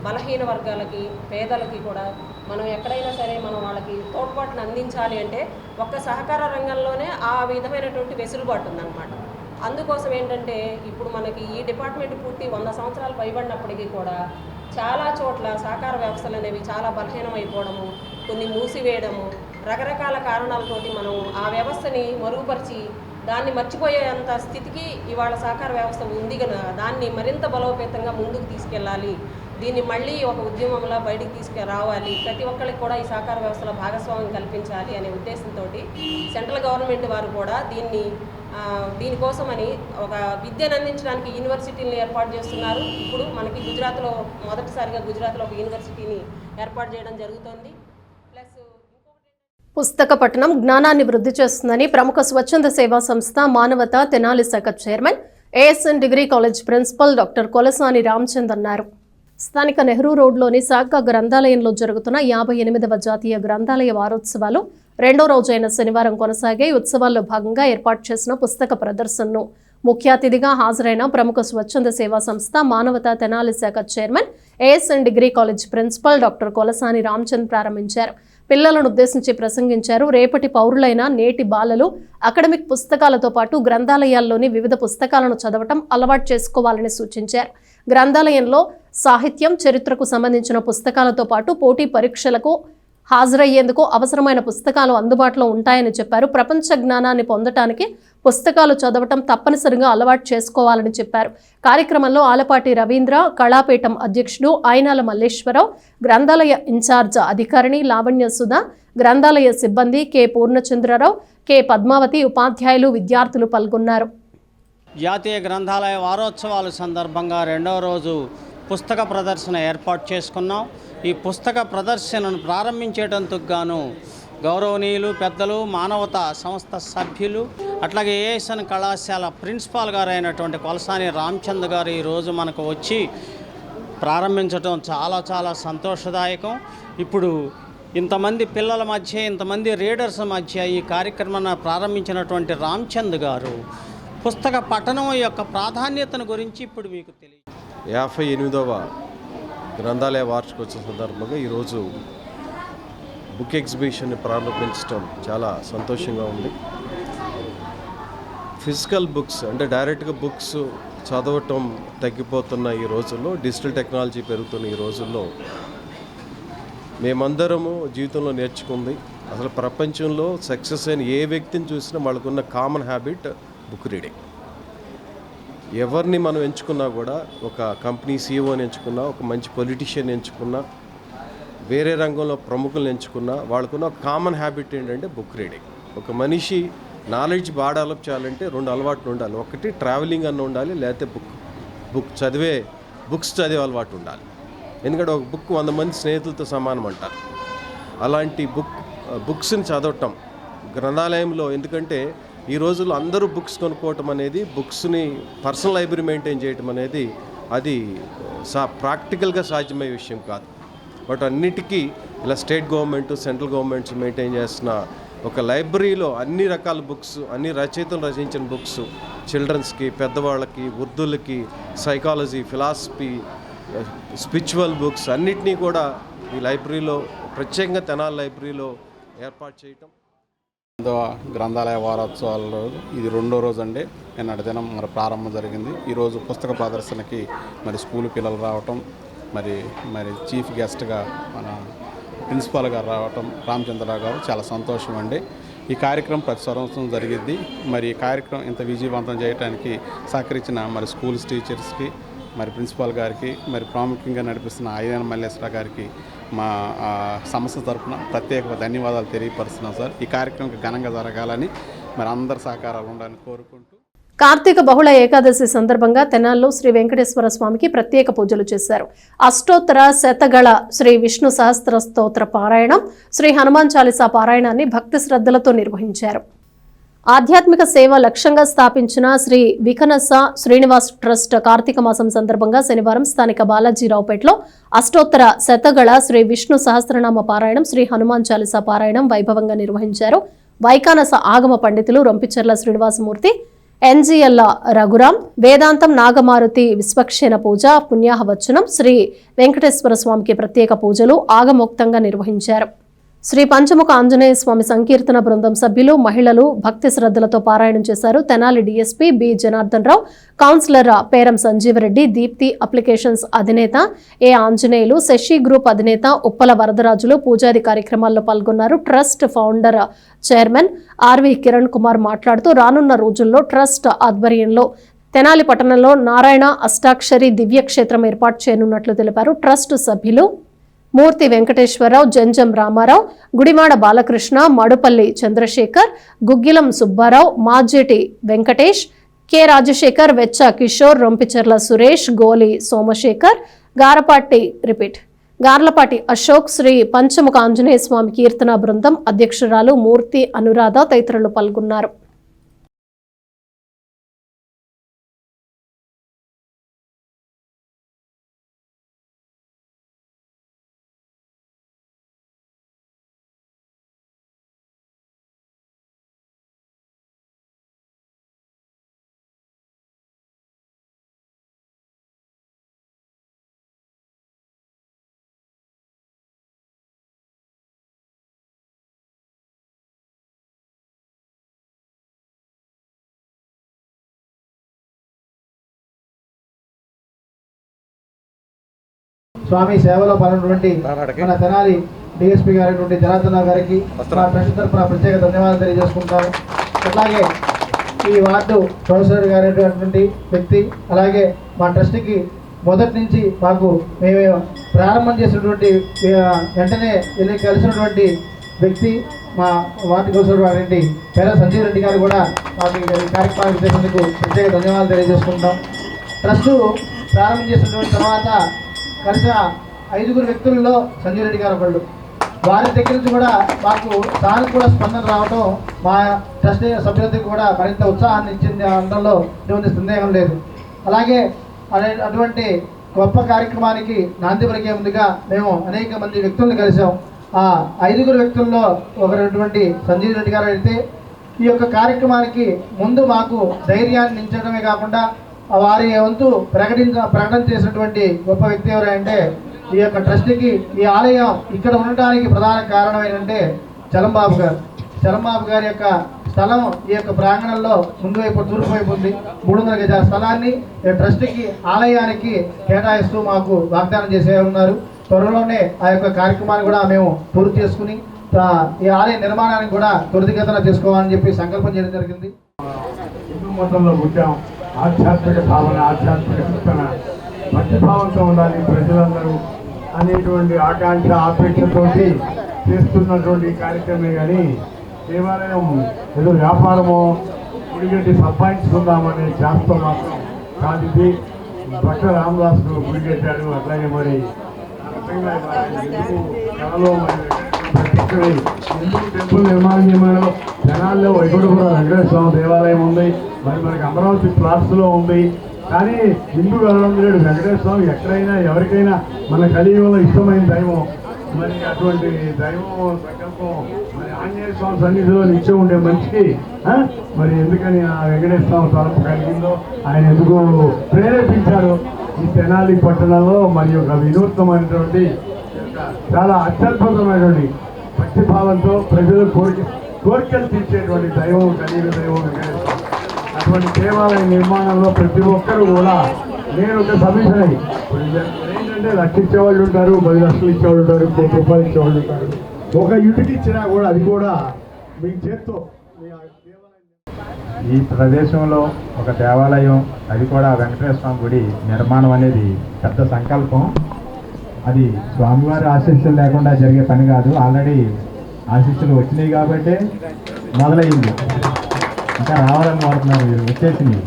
బలహీన వర్గాలకి, పేదలకి కూడా మనం ఎక్కడైనా సరే మనం వాళ్ళకి తోడ్పాటును అందించాలి అంటే ఒక్క సహకార రంగంలోనే ఆ విధమైనటువంటి వెసులుబాటు ఉందన్నమాట. అందుకోసం ఏంటంటే ఇప్పుడు మనకి ఈ డిపార్ట్మెంట్ పూర్తి 100 సంవత్సరాలు పైబడినప్పటికీ కూడా చాలా చోట్ల సహకార వ్యవస్థలు అనేవి చాలా బలహీనమైపోవడము, కొన్ని మూసివేయడము, రకరకాల కారణాలతోటి మనం ఆ వ్యవస్థని మరుగుపరిచి దాన్ని మర్చిపోయేంత స్థితికి ఇవాళ సహకార వ్యవస్థ ఉంది కనుక దాన్ని మరింత బలోపేతంగా ముందుకు తీసుకెళ్ళాలి. దీన్ని మళ్ళీ ఒక ఉద్యమంలా బయటికి తీసుకురావాలి. ప్రతి ఒక్కరికి కూడా ఈ సహకార వ్యవస్థలో భాగస్వామ్యం కల్పించాలి అనే ఉద్దేశంతో సెంట్రల్ గవర్నమెంట్ వారు కూడా దీనికోసమని ఒక విద్యను అందించడానికి యూనివర్సిటీని ఏర్పాటు చేస్తున్నారు. ఇప్పుడు మనకి మొదటిసారిగా గుజరాత్లో ఒక యూనివర్సిటీని ఏర్పాటు చేయడం జరుగుతుంది. ప్లస్ పుస్తక పఠనం జ్ఞానాన్ని వృద్ధి చేస్తుందని ప్రముఖ స్వచ్ఛంద సేవా సంస్థ మానవత తెనాలి శాఖ chairman ASN degree college principal doctor Kolasani Ramachand అన్నారు. స్థానిక నెహ్రూ రోడ్లోని శాఖ గ్రంథాలయంలో జరుగుతున్న 58వ జాతీయ గ్రంథాలయ వారోత్సవాలు రెండో రోజైన శనివారం కొనసాగే ఉత్సవాల్లో భాగంగా ఏర్పాటు చేసిన పుస్తక ప్రదర్శనను ముఖ్య అతిథిగా హాజరైన ప్రముఖ స్వచ్ఛంద సేవా సంస్థ మానవత తెనాలి శాఖ chairman ASN degree college principal doctor Kolasani Ramachand ప్రారంభించారు. పిల్లలను ఉద్దేశించి ప్రసంగించారు. రేపటి పౌరులైన నేటి బాలలు అకాడమిక్ పుస్తకాలతో పాటు గ్రంథాలయాల్లోని వివిధ పుస్తకాలను చదవటం అలవాటు చేసుకోవాలని సూచించారు. గ్రంథాలయంలో సాహిత్యం, చరిత్రకు సంబంధించిన పుస్తకాలతో పాటు పోటీ పరీక్షలకు హాజరయ్యేందుకు అవసరమైన పుస్తకాలు అందుబాటులో ఉంటాయని చెప్పారు. ప్రపంచ జ్ఞానాన్ని పొందటానికి పుస్తకాలు చదవటం తప్పనిసరిగా అలవాటు చేసుకోవాలని చెప్పారు. కార్యక్రమంలో ఆలపాటి రవీంద్ర, కళాపీఠం అధ్యక్షుడు అయినాల మల్లేశ్వరరావు, గ్రంథాలయ ఇన్ఛార్జ్ అధికారిణి లావణ్య సుధా, గ్రంథాలయ సిబ్బంది కె పూర్ణచంద్రరావు, కె పద్మావతి, ఉపాధ్యాయులు, విద్యార్థులు పాల్గొన్నారు. జాతీయ గ్రంథాలయ వారోత్సవాల సందర్భంగా రెండవ రోజు పుస్తక ప్రదర్శన ఏర్పాటు చేసుకున్నాం. ఈ పుస్తక ప్రదర్శనను ప్రారంభించేటందుకు గాను గౌరవనీయులు పెద్దలు, మానవత సంస్థ సభ్యులు, అట్లాగే ఏఎస్ఎన్ కళాశాల ప్రిన్సిపాల్ గారు అయినటువంటి కొలసాని రామచంద్ గారు ఈరోజు మనకు వచ్చి ప్రారంభించడం చాలా చాలా సంతోషదాయకం. ఇప్పుడు ఇంతమంది పిల్లల మధ్య, ఇంతమంది రీడర్స్ మధ్య ఈ కార్యక్రమాన్ని ప్రారంభించినటువంటి రామచంద్ గారు పుస్తక పఠనం యొక్క ప్రాధాన్యతను గురించి ఇప్పుడు మీకు తెలియదు. 58వ గ్రంథాలయ వార్షికోత్సవం సందర్భంగా ఈరోజు బుక్ ఎగ్జిబిషన్ని ప్రారంభించడం చాలా సంతోషంగా ఉంది. ఫిజికల్ బుక్స్ అంటే డైరెక్ట్గా బుక్స్ చదవటం తగ్గిపోతున్న ఈ రోజుల్లో, డిజిటల్ టెక్నాలజీ పెరుగుతున్న ఈ రోజుల్లో మేమందరము జీవితంలో నేర్చుకుంది, అసలు ప్రపంచంలో సక్సెస్ అయిన ఏ వ్యక్తిని చూసినా వాళ్ళకున్న కామన్ హ్యాబిట్ బుక్ రీడింగ్. ఎవరిని మనం ఎంచుకున్నా కూడా, ఒక కంపెనీ సీఈఓని ఎంచుకున్నా, ఒక మంచి పొలిటీషియన్ ఎంచుకున్నా, వేరే రంగంలో ప్రముఖులను ఎంచుకున్నా, వాళ్ళకున్న ఒక కామన్ హ్యాబిట్ ఏంటంటే బుక్ రీడింగ్. ఒక మనిషి నాలెడ్జ్ బాగా డెవలప్ చేయాలంటే 2 అలవాట్లు ఉండాలి. ఒకటి ట్రావెలింగ్ అన్న ఉండాలి, లేకపోతే బుక్స్ చదివే అలవాటు ఉండాలి. ఎందుకంటే ఒక బుక్ 100 మంది స్నేహితులతో సమానం అంటారు. అలాంటి బుక్స్ని చదవటం గ్రంథాలయంలో, ఎందుకంటే ఈ రోజుల్లో అందరూ బుక్స్ కొనుక్కోవటం అనేది, బుక్స్ని పర్సనల్ లైబ్రరీ మెయింటైన్ చేయటం అనేది అది ప్రాక్టికల్గా సాధ్యమయ్యే విషయం కాదు. బట్ అన్నిటికీ ఇలా state government, central governments maintain చేస్తున్న ఒక లైబ్రరీలో అన్ని రకాల బుక్స్, అన్ని రచయితలు రచించిన బుక్స్, చిల్డ్రన్స్కి, పెద్దవాళ్ళకి, వృద్ధులకి, సైకాలజీ, ఫిలాసఫీ, స్పిరిచువల్ బుక్స్ అన్నిటినీ కూడా ఈ లైబ్రరీలో, ప్రత్యేకంగా తెనాలి లైబ్రరీలో ఏర్పాటు చేయటం. గ్రంథాలయ వారోత్సవాల్లో ఇది రెండో రోజు అండి. నిన్నటి దినం మరి ప్రారంభం జరిగింది. ఈరోజు పుస్తక ప్రదర్శనకి మరి స్కూల్ పిల్లలు రావటం, మరి చీఫ్ గెస్ట్గా మన ప్రిన్సిపాల్ గారు రావటం రామచంద్రరావు గారు చాలా సంతోషం అండి. ఈ కార్యక్రమం ప్రతి సంవత్సరం జరిగిద్ది. మరి ఈ కార్యక్రమం ఇంత విజయవంతం చేయడానికి సహకరించిన మరి స్కూల్స్ టీచర్స్కి, మరి ప్రిన్సిపాల్ గారికి, మరి ప్రాముఖ్యంగా నడిపిస్తున్న ఐఎన్ మల్లేశ్వర గారికి మా సంస్థ తరఫున ప్రత్యేక ధన్యవాదాలు తెలియపరుస్తున్నాం సార్. ఈ కార్యక్రమం ఘనంగా జరగాలని మరి అందరి సహకారాలు ఉండాలని కోరుకుంటూ కార్తీక బహుళ ఏకాదశి సందర్భంగా తెనాల్లో శ్రీ వెంకటేశ్వర స్వామికి ప్రత్యేక పూజలు చేశారు. అష్టోత్తర శతగళ శ్రీ విష్ణు సహస్ర స్తోత్ర పారాయణం, శ్రీ హనుమాన్ చాలీసా పారాయణాన్ని భక్తి శ్రద్ధలతో నిర్వహించారు. ఆధ్యాత్మిక సేవ లక్ష్యంగా స్థాపించిన శ్రీ వికనస శ్రీనివాస్ ట్రస్ట్ కార్తీక మాసం సందర్భంగా శనివారం స్థానిక బాలాజీరావుపేటలో అష్టోత్తర శతగళ శ్రీ విష్ణు సహస్రనామ పారాయణం, శ్రీ హనుమాన్ చాలీసా పారాయణం వైభవంగా నిర్వహించారు. వైకానస ఆగమ పండితులు రొంపిచెర్ల శ్రీనివాసమూర్తి, ఎన్జిఎల్ రఘురాం, వేదాంతం నాగమారుతి విశ్వక్షేణ పూజ, పుణ్యాహవచనం, శ్రీ వెంకటేశ్వర స్వామికి ప్రత్యేక పూజలు ఆగమోక్తంగా నిర్వహించారు. శ్రీ పంచముఖ ఆంజనేయ స్వామి సంకీర్తన బృందం సభ్యులు, మహిళలు భక్తి శ్రద్ధలతో పారాయణం చేశారు. Tenali DSP B Janardhan Rao, councillor Peram Sanjeeva Reddy, Deepti applications అధినేత ఏ ఆంజనేయులు, శశి గ్రూప్ అధినేత ఉప్పల వరదరాజులు పూజాది కార్యక్రమాల్లో పాల్గొన్నారు. Trust founder chairman R V Kiran Kumar మాట్లాడుతూ రానున్న రోజుల్లో ట్రస్ట్ ఆధ్వర్యంలో తెనాలి పట్టణంలో నారాయణ అష్టాక్షరి దివ్యక్షేత్రం ఏర్పాటు చేయనున్నట్లు తెలిపారు. ట్రస్ట్ సభ్యులు మూర్తి వెంకటేశ్వరరావు, జంజం రామారావు, గుడివాడ బాలకృష్ణ, మడుపల్లి చంద్రశేఖర్, గుగ్గిలం సుబ్బారావు, మాజేటి వెంకటేష్, కె రాజశేఖర్, వెచ్చ కిషోర్, రొంపిచెర్ల సురేష్, గోలి సోమశేఖర్, గార్లపాటి అశోక్, శ్రీ పంచముఖ ఆంజనేయ స్వామి కీర్తన బృందం అధ్యక్షురాలు మూర్తి అనురాధ తదితరులు పాల్గొన్నారు. స్వామి సేవలో పాల్గొన్నటువంటి మన తెనాలి డిఎస్పీ గారైనటువంటి జనార్దన్ గారికి మా ట్రస్ట్ తరఫున ప్రత్యేక ధన్యవాదాలు తెలియజేసుకుంటాము. అట్లాగే ఈ వార్డు కౌన్సిలర్ గారైనటువంటి వ్యక్తి, అలాగే మా ట్రస్ట్కి మొదటి నుంచి మాకు మేము ప్రారంభం చేసినటువంటి వెంటనే వెళ్ళి కలిసినటువంటి వ్యక్తి మా వార్డు కౌన్సిలర్ గారి పేర సంజీవ్ రెడ్డి గారు కూడా మాకు ఈ కార్యక్రమానికి చేసినందుకు ప్రత్యేక ధన్యవాదాలు తెలియజేసుకుంటాం. ట్రస్టు ప్రారంభం చేసినటువంటి తర్వాత కలిసిన 5 వ్యక్తుల్లో సంజయ్ రెడ్డి గారు ఒకళ్ళు. వారి దగ్గర నుంచి కూడా మాకు సానుకూల స్పందన రావడం మా ట్రస్ట్ సభ్యులకి కూడా మరింత ఉత్సాహాన్ని ఇచ్చింది అనడంలో ఎటువంటి సందేహం లేదు. అలాగే అటువంటి గొప్ప కార్యక్రమానికి నాంది పలికే ముందుగా మేము అనేక మంది వ్యక్తులను కలిసాం. ఆ 5 వ్యక్తుల్లో ఒకరైనటువంటి సంజయ్ రెడ్డి గారు అయితే ఈ యొక్క కార్యక్రమానికి ముందు మాకు ధైర్యాన్ని నించడమే కాకుండా వారి వంతు ప్రకటన చేసినటువంటి గొప్ప వ్యక్తి ఎవరంటే ఈ యొక్క ట్రస్ట్కి ఈ ఆలయం ఇక్కడ ఉండటానికి ప్రధాన కారణం ఏంటంటే చలంబాబు గారు. చలంబాబు గారి యొక్క స్థలం ఈ యొక్క ప్రాంగణంలో ముందు వైపు తూర్పు వైపు ఉంది. 300 గజాల స్థలాన్ని ట్రస్ట్కి ఆలయానికి కేటాయిస్తూ మాకు వాగ్దానం చేసే ఉన్నారు. త్వరలోనే ఆ యొక్క కార్యక్రమాన్ని కూడా మేము పూర్తి చేసుకుని ఈ ఆలయ నిర్మాణానికి కూడా త్వరితగతిన చేసుకోవాలని చెప్పి సంకల్పం చేయడం జరిగింది. హిందూ మతంలో పుట్టాం. ఆధ్యాత్మిక భావన, ఆధ్యాత్మిక చింతన, భక్తిభావంతో ఉండాలి ప్రజలందరూ అనేటువంటి ఆకాంక్ష, ఆపేక్షతోటి చేస్తున్నటువంటి కార్యక్రమే కానీ దేవాలయం ఏదో వ్యాపారమో గుడిగట్టి సంపాదించుకుందామనే శాస్త్రం మాత్రం కాదు. ఇది భక్త రామదాస్ గుడి కట్టాడు. అట్లాగే మరి కళలో ఎందుకు టెంపుల్ నిర్మాణం చేయమో జనాల్లో వైకుంఠపురం వెంకటేశ్వర స్వామి దేవాలయం ఉంది. మరి మనకి అమరావతి ప్లాట్స్లో ఉంది. కానీ హిందూ గౌరవంతుడు వెంకటేశ్వర స్వామి ఎక్కడైనా ఎవరికైనా మన కలియుగంలో ఇష్టమైన దైవం. మరి అటువంటి దైవం సంకల్పం మరి ఆంజనేయ స్వామి సన్నిధిలో నిత్యం ఉండే మనిషికి మరి ఎందుకని ఆ వెంకటేశ్వర స్వామి తలపు కలిగిందో ఆయన ఎందుకు ప్రేరేపించారు ఈ తెనాలి పట్టణంలో మరి ఒక వినూత్నమైనటువంటి చాలా అత్యద్భుతమైనటువంటి భక్తిభావంతో ప్రజలు కోరికలు తీర్చేటువంటి దైవం కలియుగ దైవం వెంకటేశ్వర. అటువంటి దేవాలయ నిర్మాణంలో ప్రతి ఒక్కరూ కూడా నేను ఒక సమీక్ష ఎందుకంటే లక్ష ఇచ్చేవాళ్ళు ఉంటారు, 10 లక్షలు ఇచ్చేవాళ్ళు ఉంటారు, 1 కోటి రూపాయలు ఇచ్చేవాళ్ళు ఉంటారు. ఒక యూనిట్ ఇచ్చినా కూడా అది కూడా మీ చేత్తో ఈ ప్రదేశంలో ఒక దేవాలయం, అది కూడా వెంకటేశ్వర స్వామి గుడి నిర్మాణం అనేది పెద్ద సంకల్పం. అది స్వామివారి ఆశీస్సులు లేకుండా జరిగే పని కాదు. ఆల్రెడీ ఆశీస్సులు వచ్చినాయి కాబట్టే మొదలయ్యింది. ఇంకా రావాలని కోరుతున్నారు, మీరు వచ్చేసింది.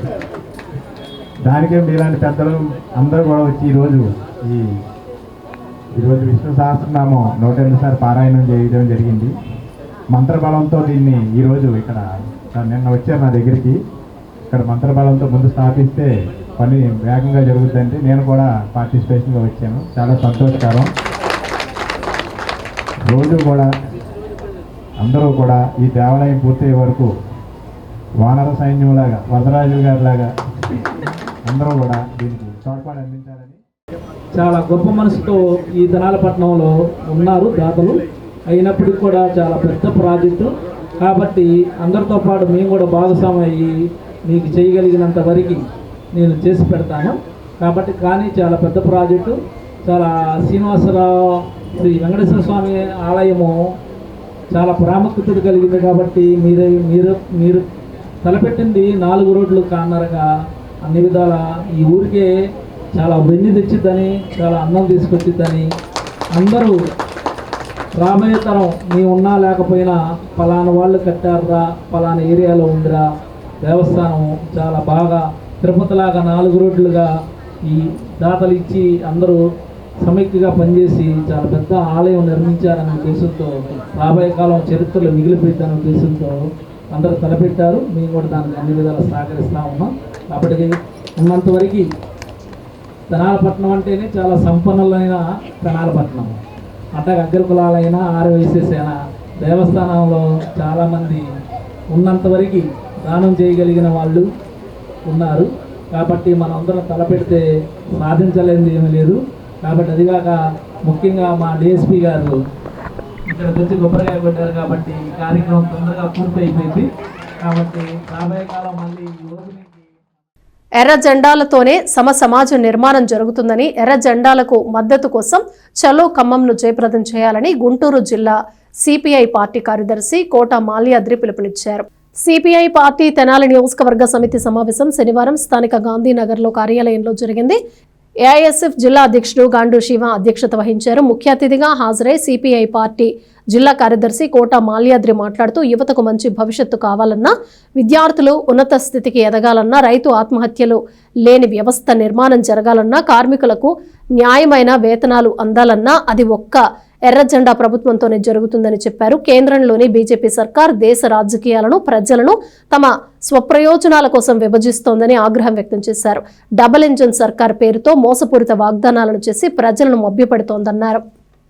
దానికే మీలాంటి పెద్దలు అందరూ కూడా వచ్చి ఈరోజు విష్ణు సహస్రనామం 108 సార్లు పారాయణం చేయడం జరిగింది. మంత్రబలంతో దీన్ని ఈరోజు ఇక్కడ నిన్న వచ్చారు నా దగ్గరికి. ఇక్కడ మంత్రబలంతో ముందు స్థాపిస్తే పని వేగంగా జరుగుతుందంటే నేను కూడా పార్టిసిపేషన్గా వచ్చాను. చాలా సంతోషకరం. రోజు కూడా అందరూ కూడా ఈ దేవాలయం పూర్తయ్యే వరకు వానర సైన్యంలాగా, వరదరాజు గారిలాగా అందరూ కూడా దీనికి తోడ్పాటు అందించాలని చాలా గొప్ప మనసుతో ఈ ధనాలపట్నంలో ఉన్నారు దాతలు. అయినప్పటికీ కూడా చాలా పెద్ద ప్రాజెక్టు కాబట్టి అందరితో పాటు మేము కూడా భాగస్వామి అయ్యి మీకు చేయగలిగినంత వరకు నేను చేసి పెడతాను. కాబట్టి కానీ చాలా పెద్ద ప్రాజెక్టు. చాలా శ్రీనివాసరావు శ్రీ వెంకటేశ్వర స్వామి ఆలయము చాలా ప్రాముఖ్యత కలిగింది కాబట్టి మీరు తలపెట్టింది 4 రోడ్లు కాన్నరగా అన్ని విధాల ఈ ఊరికే చాలా వెన్ను తెచ్చిద్దని, చాలా అన్నం తీసుకొచ్చిద్దని అందరూ రాబోయే తరం మేము ఉన్నా లేకపోయినా పలానా వాళ్ళు కట్టారురా, పలానా ఏరియాలో ఉందిరా దేవస్థానం చాలా బాగా తిరుపతిలాగా 4 రోడ్లుగా ఈ దాతలు ఇచ్చి అందరూ సమైక్యగా పనిచేసి చాలా పెద్ద ఆలయం నిర్మించారనే ఉద్దేశంతో, రాబోయే కాలం చరిత్రలో మిగిలిపోయిందనే ఉద్దేశంతో అందరూ తలపెట్టారు. మేము కూడా దానికి అన్ని విధాలు సహకరిస్తూ ఉన్నాం. కాబట్టి ఉన్నంతవరకు తెనాలపట్నం అంటేనే చాలా సంపన్నులైన తెనాలపట్నం. అట్టగా అగ్రకులాలైనా ఆర్వైసెస్ అయినా దేవస్థానంలో చాలామంది ఉన్నంతవరకు దానం చేయగలిగిన వాళ్ళు ఉన్నారు. కాబట్టి మనందరం తలపెడితే సాధించలేనిది ఏమీ లేదు. కాబట్టి అదిగాక ముఖ్యంగా మా డిఎస్పీ గారు ఇక్కడ వచ్చి కొబ్బరికాయ కొట్టారు కాబట్టి ఈ కార్యక్రమం తొందరగా పూర్తి అయిపోయింది. కాబట్టి రాబోయే కాలం మళ్ళీ ఈ రోజు ఎర్ర జెండాలతోనే సమాజ నిర్మాణం జరుగుతుందని, ఎర్ర జెండాలకు మద్దతు కోసం చలో ఖమ్మంను జయప్రదం చేయాలని గుంటూరు జిల్లా సిపిఐ పార్టీ కార్యదర్శి కోట మాల్యాద్రి పిలుపునిచ్చారు. సిపిఐ పార్టీ తెనాలి నియోజకవర్గ సమితి సమావేశం శనివారం స్థానిక గాంధీనగర్లో కార్యాలయంలో జరిగింది. ఏఐఎస్ఎఫ్ జిల్లా అధ్యక్షుడు గాండు శివ అధ్యక్షత వహించారు. ముఖ్య అతిథిగా హాజరై సిపిఐ పార్టీ జిల్లా కార్యదర్శి కోట మాల్యాద్రి మాట్లాడుతూ యువతకు మంచి భవిష్యత్తు కావాలన్నా, విద్యార్థులు ఉన్నత స్థితికి ఎదగాలన్నా, రైతు ఆత్మహత్యలు లేని వ్యవస్థ నిర్మాణం జరగాలన్నా, కార్మికులకు న్యాయమైన వేతనాలు అందాలన్నా అది ఒక్క ఎర్ర జెండా ప్రభుత్వంతోనే జరుగుతుందని చెప్పారు. కేంద్రంలోని బీజేపీ సర్కార్ దేశ రాజకీయాలను, ప్రజలను తమ స్వప్రయోజనాల కోసం విభజిస్తోందని ఆగ్రహం వ్యక్తం చేశారు. డబుల్ ఇంజిన్ సర్కార్ పేరుతో మోసపూరిత వాగ్దానాలను చేసి ప్రజలను మభ్యపెడుతోందన్నారు.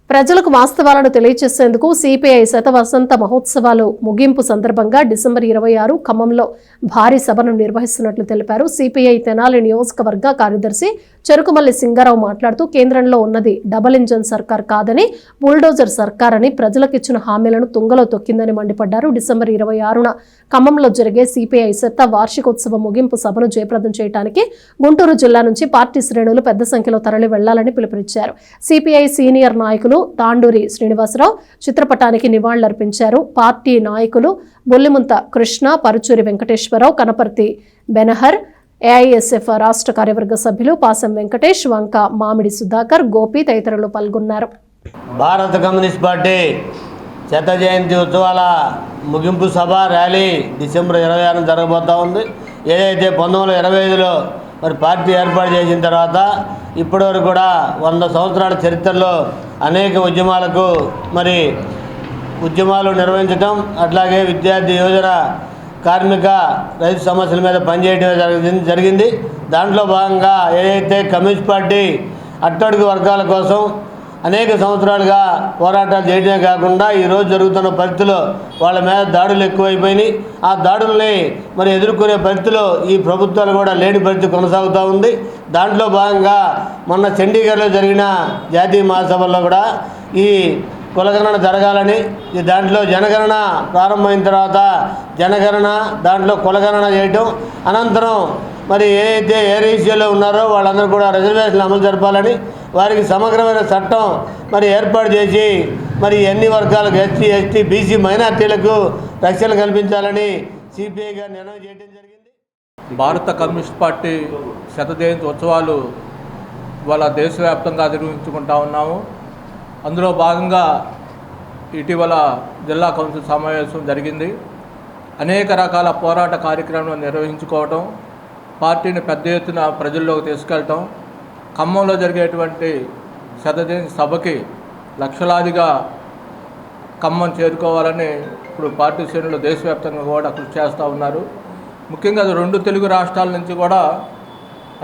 ప్రజలకు వాస్తవాలను తెలియజేసేందుకు సిపిఐ శతవసంత మహోత్సవాలు ముగింపు సందర్భంగా డిసెంబర్ 26 ఖమ్మంలో భారీ సభను నిర్వహిస్తున్నట్లు తెలిపారు. సిపిఐ తెనాలి నియోజకవర్గ కార్యదర్శి చెరుకుమల్లి సింగారావు మాట్లాడుతూ కేంద్రంలో ఉన్నది డబుల్ ఇంజన్ సర్కార్ కాదని, బుల్డోజర్ సర్కార్ అని ప్రజలకిచ్చిన హామీలను తుంగలో తొక్కిందని మండిపడ్డారు. డిసెంబర్ 26న ఖమ్మంలో జరిగే సిపిఐ శత వార్షికోత్సవ ముగింపు సభను జయప్రదం చేయడానికి గుంటూరు జిల్లా నుంచి పార్టీ శ్రేణులు పెద్ద సంఖ్యలో తరలి వెళ్లాలని పిలుపునిచ్చారు. సిపిఐ సీనియర్ నాయకులు తాండూరి శ్రీనివాసరావు చిత్రపటానికి నివాళులర్పించారు. పార్టీ నాయకులు బొల్లిముంత కృష్ణ, పరుచూరి వెంకటేశ్వరరావు, కనపర్తి బెనహర్, ఏఐఎస్ఎఫ్ రాష్ట్ర కార్యవర్గ సభ్యులు పాసం వెంకటేష్, వంక మామిడి సుధాకర్, గోపి తదితరులు పాల్గొన్నారు. భారత కమ్యూనిస్ట్ పార్టీ శత జయంతి ఉత్సవాల ముగింపు సభ ర్యాలీ డిసెంబర్ 26 జరగబోతూ ఉంది. ఏదైతే 1925లో మరి పార్టీ ఏర్పాటు చేసిన తర్వాత ఇప్పటివరకు కూడా 100 సంవత్సరాల చరిత్రలో అనేక ఉద్యమాలు నిర్వహించడం, అట్లాగే విద్యార్థి యువజన కార్మిక రైతు సమస్యల మీద పనిచేయడం జరిగింది. దాంట్లో భాగంగా ఏదైతే కమ్యూనిస్ట్ పార్టీ అట్టడుగు వర్గాల కోసం అనేక సంవత్సరాలుగా పోరాటాలు చేయడమే కాకుండా ఈరోజు జరుగుతున్న పరిస్థితిలో వాళ్ళ మీద దాడులు ఎక్కువైపోయినాయి. ఆ దాడుల్ని ఎదుర్కొనే పరిస్థితిలో ఈ ప్రభుత్వాలు కూడా లేని పరిస్థితి కొనసాగుతూ ఉంది. దాంట్లో భాగంగా మొన్న చండీగఢ్లో జరిగిన జాతీయ మహాసభల్లో కూడా ఈ కులగణన జరగాలని, దాంట్లో జనగణన ప్రారంభమైన తర్వాత దాంట్లో కులగణన చేయటం, అనంతరం ఏదైతే ఏ రేషియోలో ఉన్నారో వాళ్ళందరూ కూడా రిజర్వేషన్లు అమలు జరపాలని వారికి సమగ్రమైన చట్టం మరి ఏర్పాటు చేసి మరి అన్ని వర్గాలకు ఎస్సీ ఎస్టీ బీసీ మైనార్టీలకు రక్షణ కల్పించాలని సిపిఐగా నిర్ణయం చేయడం జరిగింది. భారత కమ్యూనిస్ట్ పార్టీ 100వ జయంతి ఉత్సవాలు ఇవాళ దేశవ్యాప్తంగా నిర్వహించుకుంటా ఉన్నాము. అందులో భాగంగా ఇటీవల జిల్లా కౌన్సిల్ సమావేశం జరిగింది. అనేక రకాల పోరాట కార్యక్రమాలు నిర్వహించుకోవడం, పార్టీని పెద్ద ఎత్తున ప్రజల్లోకి తీసుకెళ్ళటం, ఖమ్మంలో జరిగేటువంటి 100వ జయంతి సభకి లక్షలాదిగా ఖమ్మం చేరుకోవాలని ఇప్పుడు పార్టీ శ్రేణులు దేశవ్యాప్తంగా కూడా కృషి చేస్తూ ఉన్నారు. ముఖ్యంగా 2 తెలుగు రాష్ట్రాల నుంచి కూడా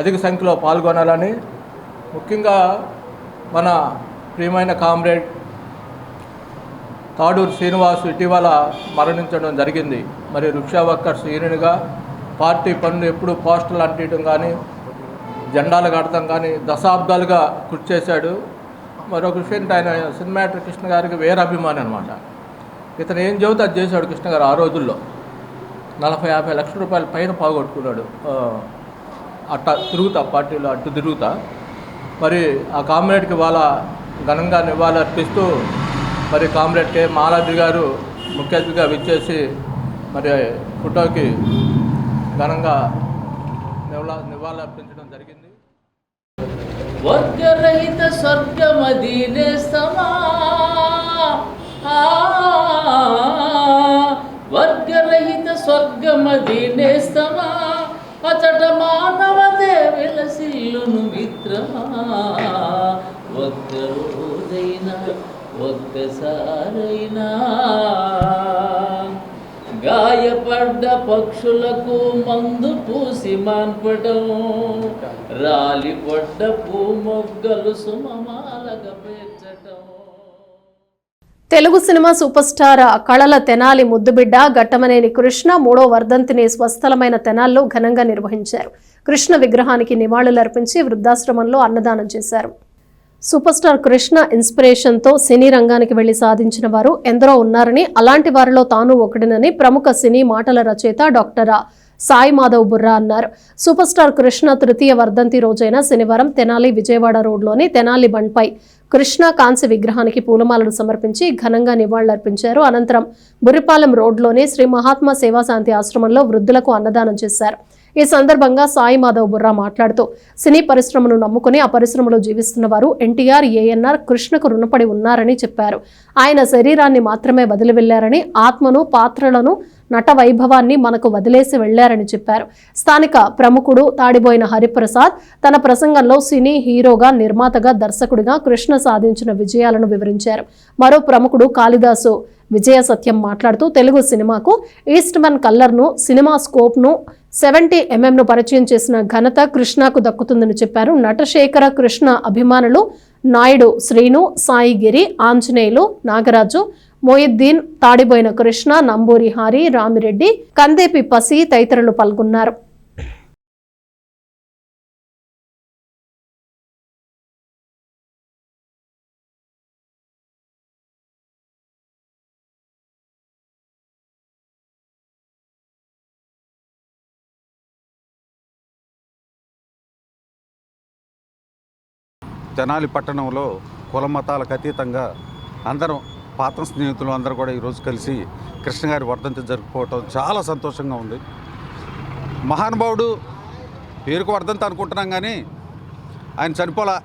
అధిక సంఖ్యలో పాల్గొనాలని, ముఖ్యంగా మన ప్రియమైన కామ్రేడ్ తాడూరు శ్రీనివాసు ఇటీవల మరణించడం జరిగింది. మరి రిక్షా వర్కర్స్ యూనియన్గా పార్టీ పనులు ఎప్పుడు పోస్టర్లు అంటించడం కానీ జెండాలు కడతాం కానీ దశాబ్దాలుగా కృషి చేశాడు. మరొక విషయం, ఆయన సినిమాటర్ కృష్ణ గారికి వేరే అభిమాని అనమాట. ఇతను ఏం చెబితే అది చేశాడు కృష్ణ గారు. ఆ రోజుల్లో 40-50 లక్షల రూపాయల పైన పోగొట్టుకున్నాడు అట్టా తిరుగుతా, పార్టీలో అట్టు తిరుగుతా. మరి ఆ కామ్రేడ్కి వాళ్ళ ఘనంగా నివాళులర్పిస్తూ మరి కామ్రేడ్ కె మాలాద్రి గారు ముఖ్య అతిథిగా విచ్చేసి మరి ఫోటోకి ఘనంగా నివాళులర్పించడం జరిగింది. వర్గరహిత స్వర్గమదీనేస్తమా, వర్గరహిత స్వర్గమదీనేస్తమా, అచట మానవదే వెలసిల్లును మిత్రమా, ఒక్క రోజైనా ఒక్కసారైనా గాయపడ్డ పక్షులకు మందు పూసి మాన్పటం, రాలిపడ్డ పూమొగ్గలు సుమమాలగా పేర్చటం. తెలుగు సినిమా సూపర్ స్టార్ కళల తెనాలి ముద్దుబిడ్డ ఘట్టమనేని కృష్ణ 3వ వర్ధంతిని స్వస్థలమైన తెనాల్లో ఘనంగా నిర్వహించారు. కృష్ణ విగ్రహానికి నివాళులర్పించి వృద్ధాశ్రమంలో అన్నదానం చేశారు. సూపర్ స్టార్ కృష్ణ ఇన్స్పిరేషన్తో సినీ రంగానికి వెళ్లి సాధించిన వారు ఎందరో ఉన్నారని, అలాంటి వారిలో తాను ఒకడినని ప్రముఖ సినీ మాటల రచయిత డాక్టర్ సాయి మాధవ్ బుర్రా అన్నారు. సూపర్ స్టార్ కృష్ణ 3వ వర్ధంతి రోజైన శనివారం తెనాలి విజయవాడ రోడ్లోని తెనాలి బండ్పై కృష్ణ కాంస్య విగ్రహానికి పూలమాలలు సమర్పించి ఘనంగా నివాళులర్పించారు. అనంతరం బుర్రిపాలెం రోడ్లోని శ్రీ మహాత్మా సేవాశాంతి ఆశ్రమంలో వృద్ధులకు అన్నదానం చేశారు. ఈ సందర్భంగా సాయి మాధవ్ బుర్రా మాట్లాడుతూ సినీ పరిశ్రమను నమ్ముకుని ఆ పరిశ్రమలో జీవిస్తున్న వారు ఎన్టీఆర్, ఏఎన్ఆర్ కృష్ణకు రుణపడి ఉన్నారని చెప్పారు. ఆయన శరీరాన్ని మాత్రమే వదిలి వెళ్లారని, ఆత్మను, పాత్రలను, నట వైభవాన్ని మనకు వదిలేసి వెళ్లారని చెప్పారు. స్థానిక ప్రముఖుడు తాడిబోయిన హరిప్రసాద్ తన ప్రసంగంలో సినీ హీరోగా, నిర్మాతగా, దర్శకుడిగా కృష్ణ సాధించిన విజయాలను వివరించారు. మరో ప్రముఖుడు కాళిదాసు విజయ సత్యం మాట్లాడుతూ తెలుగు సినిమాకు ఈస్ట్మన్ కల్లర్ను, సినిమా స్కోప్ను, 70mm పరిచయం చేసిన ఘనత కృష్ణకు దక్కుతుందని చెప్పారు. నటశేఖర కృష్ణ అభిమానులు నాయుడు శ్రీను, సాయిగిరి, ఆంజనేయులు, నాగరాజు, మొయిద్దీన్, తాడిబోయిన కృష్ణ, నంబూరి హారి, రామిరెడ్డి, కందేపి పసి తదితరులు పాల్గొన్నారు. తెనాలి పట్టణంలో కుల మతాలకు అతీతంగా అందరం పాత స్నేహితులు అందరూ కూడా ఈరోజు కలిసి కృష్ణ గారి వర్ధంతి జరుపుకోవటం చాలా సంతోషంగా ఉంది. మహానుభావుడు పేరుకు వర్ధంతి అనుకుంటున్నాం కానీ ఆయన చనిపోలా,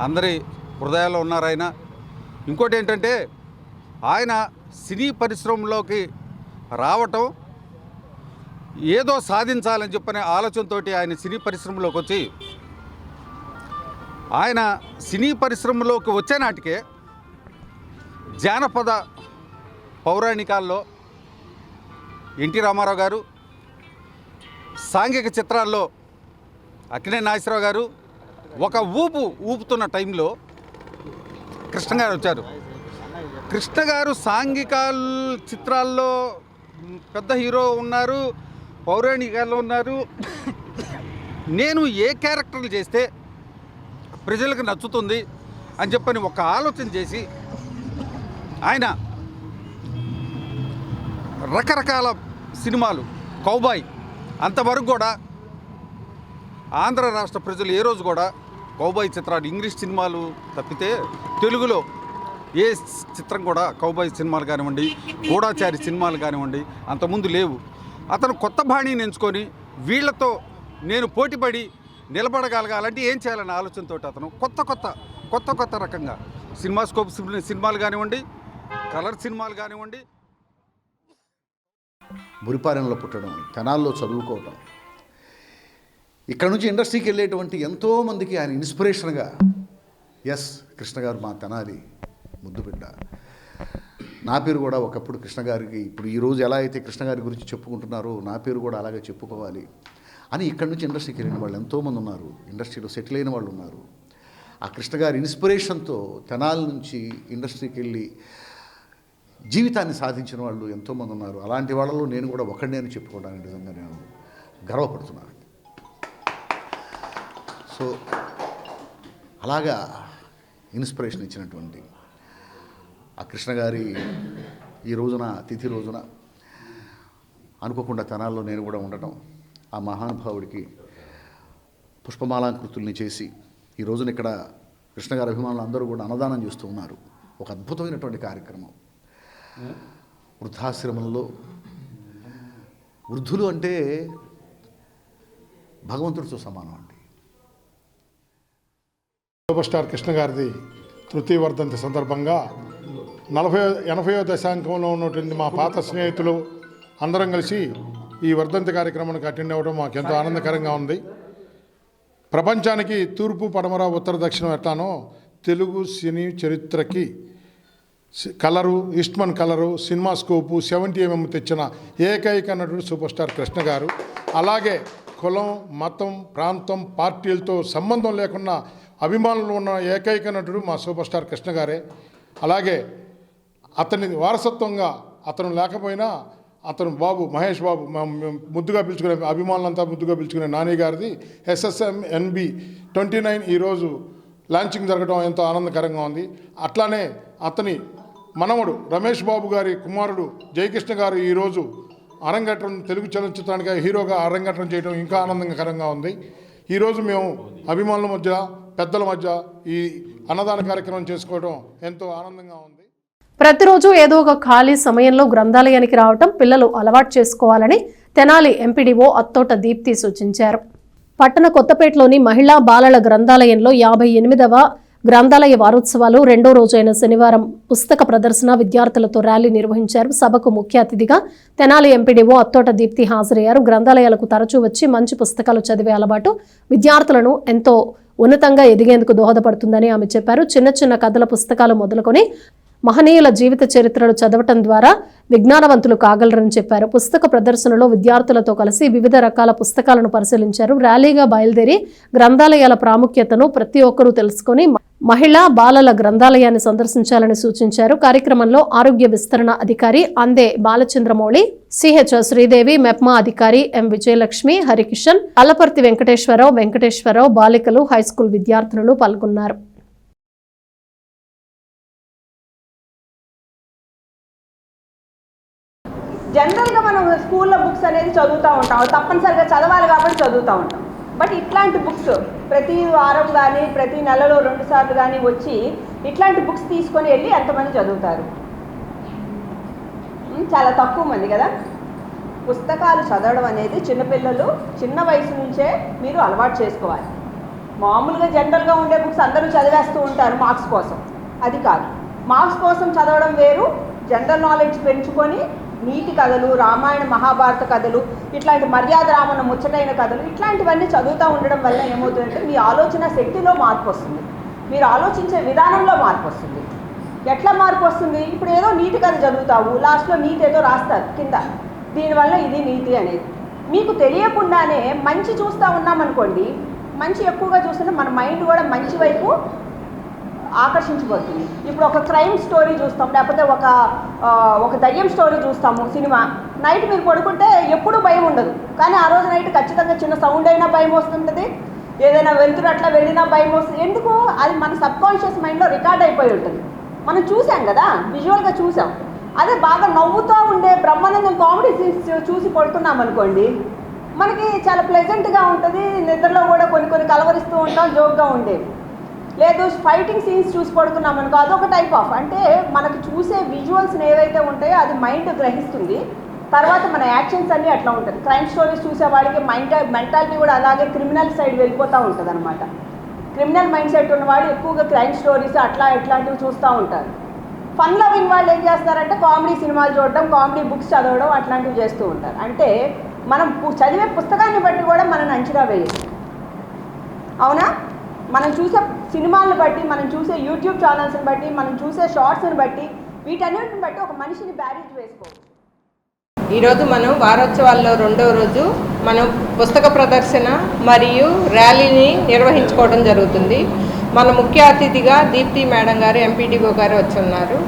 అందరి హృదయాల్లో ఉన్నారు ఆయన. ఇంకోటి ఏంటంటే ఆయన సినీ పరిశ్రమలోకి రావటం, ఏదో సాధించాలని చెప్పనే ఆలోచనతో ఆయన సినీ పరిశ్రమలోకి వచ్చి, ఆయన సినీ పరిశ్రమలోకి వచ్చే నాటికే జానపద పౌరాణికాల్లో ఎన్టీ రామారావు గారు, సాంఘిక చిత్రాల్లో అక్కినేని నాగేశ్వరరావు గారు ఒక ఊపుతున్న టైంలో కృష్ణ గారు వచ్చారు. కృష్ణ గారు సాంఘిక చిత్రాల్లో పెద్ద హీరో ఉన్నారు, పౌరాణికాల్లో ఉన్నారు. నేను ఏ క్యారెక్టర్లు చేస్తే ప్రజలకు నచ్చుతుంది అని చెప్పని ఒక ఆలోచన చేసి ఆయన రకరకాల సినిమాలు, కౌబాయ్ అంతవరకు కూడా ఆంధ్ర రాష్ట్ర ప్రజలు ఏ రోజు కూడా కౌబాయ్ చిత్రాలు ఇంగ్లీష్ సినిమాలు తప్పితే తెలుగులో ఏ చిత్రం కూడా కౌబాయ్ సినిమాలు కానివ్వండి, గూఢాచారి సినిమాలు కానివ్వండి అంతకుముందు లేవు. అతను కొత్త బాణీని ఎంచుకొని వీళ్లతో నేను పోటీపడి నిలబడగలగాలంటే ఏం చేయాలనే ఆలోచనతో అతను కొత్త రకంగా సినిమాస్కోప్ సినిమాలు కానివ్వండి, కలర్ సినిమాలు కానివ్వండి. మురిపాలెంలో పుట్టడం, తెనాల్లో చదువుకోవటం, ఇక్కడ నుంచి ఇండస్ట్రీకి వెళ్ళేటువంటి ఎంతోమందికి ఆయన ఇన్స్పిరేషన్గా, ఎస్ కృష్ణ గారు మా తెనాలి ముద్దు బిడ్డ. నా పేరు కూడా ఒకప్పుడు కృష్ణ గారికి, ఇప్పుడు ఈరోజు ఎలా అయితే కృష్ణ గారి గురించి చెప్పుకుంటున్నారో నా పేరు కూడా అలాగే చెప్పుకోవాలి అని ఇక్కడి నుంచి ఇండస్ట్రీకి వెళ్ళిన వాళ్ళు ఎంతోమంది ఉన్నారు, ఇండస్ట్రీలో సెటిల్ అయిన వాళ్ళు ఉన్నారు. ఆ కృష్ణ గారి ఇన్స్పిరేషన్తో తెనాలి నుంచి ఇండస్ట్రీకి వెళ్ళి జీవితాన్ని సాధించిన వాళ్ళు ఎంతోమంది ఉన్నారు. అలాంటి వాళ్ళలో నేను కూడా ఒకడినే అని చెప్పుకోవడానికి నిజంగా నేను గర్వపడుతున్నాను. సో అలాగా ఇన్స్పిరేషన్ ఇచ్చినటువంటి ఆ కృష్ణ గారి ఈ రోజున తిథి రోజున అనుకోకుండా తెనాల్లో నేను కూడా ఉండటం, ఆ మహానుభావుడికి పుష్పమాలాకృతుల్ని చేసి ఈ రోజున ఇక్కడ కృష్ణ గారి అభిమానులు అందరూ కూడా అన్నదానం చేస్తూ ఉన్నారు. ఒక అద్భుతమైనటువంటి కార్యక్రమం. వృద్ధాశ్రమంలో వృద్ధులు అంటే భగవంతుడితో సమానం అండి. సూపర్ స్టార్ కృష్ణ గారిది తృతీయ వర్ధంతి సందర్భంగా 80వ దశాంకంలో ఉన్నటువంటి మా పాత స్నేహితులు అందరం కలిసి ఈ వర్ధంతి కార్యక్రమానికి అటెండ్ అవ్వడం మాకు ఎంతో ఆనందకరంగా ఉంది. ప్రపంచానికి తూర్పు, పడమర, ఉత్తర, దక్షిణం ఎట్లానో తెలుగు సినీ చరిత్రకి కలరు, ఈస్ట్మన్ కలరు, సినిమాస్కోపు, 70mm తెచ్చిన ఏకైక నటుడు సూపర్ స్టార్ కృష్ణ గారు. అలాగే కులం, మతం, ప్రాంతం, పార్టీలతో సంబంధం లేకుండా అభిమానులు ఉన్న ఏకైక నటుడు మా సూపర్ స్టార్ కృష్ణ గారే. అలాగే అతని వారసత్వంగా అతను లేకపోయినా అతను బాబు మహేష్ బాబు ముద్దుగా పిలుచుకునే, అభిమానులంతా ముద్దుగా పిలుచుకునే నాని గారిది SSMNB 29 ఈరోజు లాంచింగ్ జరగడం ఎంతో ఆనందకరంగా ఉంది. అట్లానే అతని మనవడు రమేష్ బాబు గారి కుమారుడు జయకృష్ణ గారు ఈరోజు అరంగేట్రం, తెలుగు చలనచిత్రానికి హీరోగా అరంగేట్రం చేయడం ఇంకా ఆనందకరంగా ఉంది. ఈరోజు మేము అభిమానుల మధ్య, పెద్దల మధ్య ఈ అన్నదాన కార్యక్రమం చేసుకోవడం ఎంతో ఆనందంగా ఉంది. ప్రతిరోజు ఏదో ఒక ఖాళీ సమయంలో గ్రంథాలయానికి రావటం పిల్లలు అలవాటు చేసుకోవాలని తెనాలి ఎంపీడీఓ అత్తోట దీప్తి సూచించారు. పట్టణ కొత్తపేటలోని మహిళా బాలల గ్రంథాలయంలో 58వ గ్రంథాలయ వారోత్సవాలు రెండో రోజైన శనివారం పుస్తక ప్రదర్శన, విద్యార్థులతో ర్యాలీ నిర్వహించారు. సభకు ముఖ్య అతిథిగా తెనాలి ఎంపీడీఓ అత్తోట దీప్తి హాజరయ్యారు. గ్రంథాలయాలకు తరచూ వచ్చి మంచి పుస్తకాలు చదివే అలవాటు విద్యార్థులను ఎంతో ఉన్నతంగా ఎదిగేందుకు దోహదపడుతుందని ఆమె చెప్పారు. చిన్న చిన్న కథల పుస్తకాలు మొదలుకొని మహనీయుల జీవిత చరిత్రలు చదవటం ద్వారా విజ్ఞానవంతులు కాగలరని చెప్పారు. పుస్తక ప్రదర్శనలో విద్యార్థులతో కలిసి వివిధ రకాల పుస్తకాలను పరిశీలించారు. ర్యాలీగా బయలుదేరి గ్రంథాలయాల ప్రాముఖ్యతను ప్రతి ఒక్కరూ తెలుసుకొని మహిళా బాలల గ్రంథాలయాన్ని సందర్శించాలని సూచించారు. కార్యక్రమంలో ఆరోగ్య విస్తరణ అధికారి అందే బాలచంద్రమౌళి, సిహెచ్ శ్రీదేవి, మెప్మా అధికారి ఎం విజయలక్ష్మి, హరికిషన్, అల్లపర్తి వెంకటేశ్వరరావు, బాలికలు, హైస్కూల్ విద్యార్థులు పాల్గొన్నారు. జనరల్గా మనం స్కూల్లో బుక్స్ అనేది చదువుతూ ఉంటాం, తప్పనిసరిగా చదవాలి కాబట్టి చదువుతూ ఉంటాం. బట్ ఇట్లాంటి బుక్స్ ప్రతి వారం కానీ ప్రతి నెలలో 2 సార్లు కానీ వచ్చి ఇట్లాంటి బుక్స్ తీసుకొని వెళ్ళి ఎంతమంది చదువుతారు? చాలా తక్కువ మంది కదా. పుస్తకాలు చదవడం అనేది చిన్నపిల్లలు చిన్న వయసు నుంచే మీరు అలవాటు చేసుకోవాలి. మామూలుగా జనరల్గా ఉండే బుక్స్ అందరూ చదివేస్తూ ఉంటారు మార్క్స్ కోసం, అది కాదు. మార్క్స్ కోసం చదవడం వేరు, జనరల్ నాలెడ్జ్ పెంచుకొని నీతి కథలు, రామాయణ మహాభారత కథలు, ఇట్లాంటి మర్యాద రామన్న ముచ్చటైన కథలు, ఇట్లాంటివన్నీ చదువుతూ ఉండడం వల్ల ఏమవుతుందంటే మీ ఆలోచన శక్తిలో మార్పు వస్తుంది, మీరు ఆలోచించే విధానంలో మార్పు వస్తుంది. ఎట్లా మార్పు వస్తుంది? ఇప్పుడు ఏదో నీతి కథ చదువుతావు, లాస్ట్లో నీతి ఏదో రాస్తారు కింద, దీనివల్ల ఇది నీతి అనేది. మీకు తెలియకుండానే మంచి చూస్తూ ఉన్నామనుకోండి, మంచి ఎక్కువగా చూస్తుంటే మన మైండ్ కూడా మంచి వైపు ఆకర్షించబడుతుంది. ఇప్పుడు ఒక క్రైమ్ స్టోరీ చూస్తాం, లేకపోతే ఒక దయ్యం స్టోరీ చూస్తాము సినిమా. నైట్ మీరు పడుకుంటే ఎప్పుడూ భయం ఉండదు, కానీ ఆ రోజు నైట్ ఖచ్చితంగా చిన్న సౌండ్ అయినా భయం వస్తుంటుంది, ఏదైనా వెళ్తురు అట్లా వెళ్ళినా భయం వస్తుంది. ఎందుకు? అది మన సబ్కాన్షియస్ మైండ్లో రికార్డ్ అయిపోయి ఉంటుంది. మనం చూసాం కదా, విజువల్గా చూసాం. అదే బాగా నవ్వుతూ ఉండే బ్రహ్మానందం కామెడీ సీన్స్ చూసి పడుకున్నాం అనుకోండి, మనకి చాలా ప్లెజెంట్గా ఉంటుంది. నిద్రలో కూడా కొన్ని కలవరిస్తూ ఉంటాం, జోక్గా ఉండేవి. లేదు ఫైటింగ్ సీన్స్ చూసి పడుకున్నాం అనుకో, అదొక టైప్ ఆఫ్, అంటే మనకు చూసే విజువల్స్ని ఏవైతే ఉంటాయో అది మైండ్ గ్రహిస్తుంది. తర్వాత మన యాక్షన్స్ అన్నీ అట్లా ఉంటుంది. క్రైమ్ స్టోరీస్ చూసే వాడికి మెంటాలిటీ కూడా అలాగే క్రిమినల్ సైడ్ వెళ్ళిపోతూ ఉంటుంది అనమాట. క్రిమినల్ మైండ్ సెట్ ఉన్నవాడు ఎక్కువగా క్రైమ్ స్టోరీస్ ఇట్లాంటివి చూస్తూ ఉంటారు. ఫన్ లవింగ్ వాళ్ళు ఏం చేస్తారంటే కామెడీ సినిమాలు చూడడం, కామెడీ బుక్స్ చదవడం అట్లాంటివి చేస్తూ ఉంటారు. అంటే మనం చదివే పుస్తకాన్ని బట్టి కూడా మనం అంచనా వేయచ్చు. అవునా? మనం చూసే సినిమాలను బట్టి, మనం చూసే యూట్యూబ్ ఛానల్స్ని బట్టి, మనం చూసే షార్ట్స్ని బట్టి, వీటన్నిటిని బట్టి ఒక మనిషిని బ్యారేజ్ వేసుకోవచ్చు. ఈరోజు మనం వారోత్సవాల్లో 2వ రోజు మనం పుస్తక ప్రదర్శన మరియు ర్యాలీని నిర్వహించుకోవడం జరుగుతుంది. మన ముఖ్య అతిథిగా దీప్తి మేడం గారు, ఎంపీడీఓ గారు వచ్చి ఉన్నారు.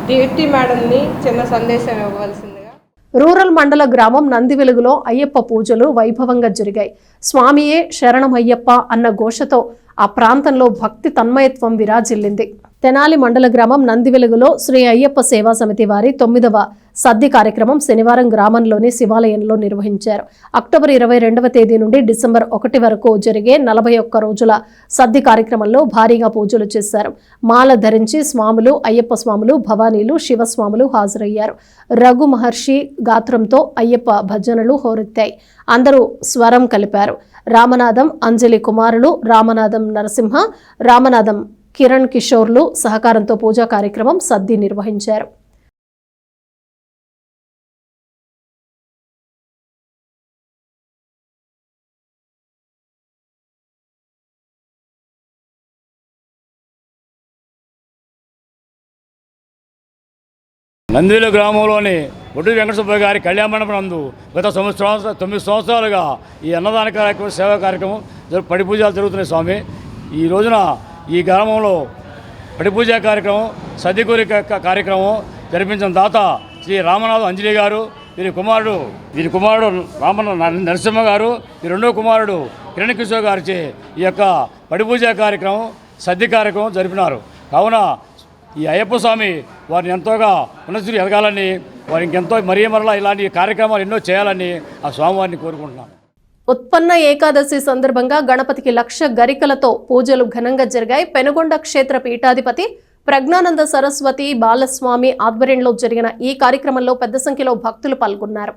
దీప్తి మేడంని చిన్న సందేశం ఇవ్వవలసిందిగా. రూరల్ మండల గ్రామం నందివెలుగులో అయ్యప్ప పూజలు వైభవంగా జరిగాయి. స్వామియే శరణమయ్యప్ప అన్న ఘోషతో ఆ ప్రాంతంలో భక్తి తన్మయత్వం విరాజిల్లింది. తెనాలి మండల గ్రామం నందివెలుగులో శ్రీ అయ్యప్ప సేవా సమితి వారి 9వ సద్ది కార్యక్రమం శనివారం గ్రామంలోని శివాలయంలో నిర్వహించారు. అక్టోబర్ 22వ తేదీ నుండి డిసెంబర్ 1 వరకు జరిగే 41 రోజుల సద్ది కార్యక్రమంలో భారీగా పూజలు చేశారు. మాల ధరించి స్వాములు, అయ్యప్ప స్వాములు, భవానీలు, శివస్వాములు హాజరయ్యారు. రఘు మహర్షి గాత్రంతో అయ్యప్ప భజనలు హోరెత్తాయి. అందరూ స్వరం కలిపారు. రామనాథం అంజలి కుమారులు, రామనాథం నరసింహ, రామనాథం కిరణ్ కిషోర్లు సహకారంతో పూజా కార్యక్రమం సద్ది నిర్వహించారు. నందివెలు గ్రామంలోని ఒడ్డు వెంకటసుబ్బయ్య గారి కళ్యాణ మండపం నందు గత 9 సంవత్సరాలుగా ఈ అన్నదాన కార్యక్రమం, సేవా కార్యక్రమం, పడి పూజలు జరుగుతున్నాయి. స్వామి ఈ రోజున ఈ గ్రామంలో పడి పూజా కార్యక్రమం, సద్దికూరి కార్యక్రమం జరిపించిన దాత శ్రీ రామనాథం అంజలి గారు, వీరి కుమారుడు నరసింహ గారు, ఈ రెండో కుమారుడు కిరణ్ కిషోర్ గారిచే ఈ యొక్క పడి పూజా కార్యక్రమం, సద్ది కార్యక్రమం జరిపినారు. కావున ఈ అయ్యప్ప స్వామి వారిని ఎంతోగా ఉన్నతిని ఎదగాలని, వారికి ఇంకెంతో మరలా ఇలాంటి కార్యక్రమాలు ఎన్నో చేయాలని ఆ స్వామివారిని కోరుకుంటున్నాను. ఉత్పన్న ఏకాదశి సందర్భంగా గణపతికి 1,00,000 గరికలతో పూజలు ఘనంగా జరిగాయి. పెనుగొండ క్షేత్ర పీఠాధిపతి ప్రజ్ఞానంద సరస్వతి బాలస్వామి ఆధ్వర్యంలో జరిగిన ఈ కార్యక్రమంలో పెద్ద సంఖ్యలో భక్తులు పాల్గొన్నారు.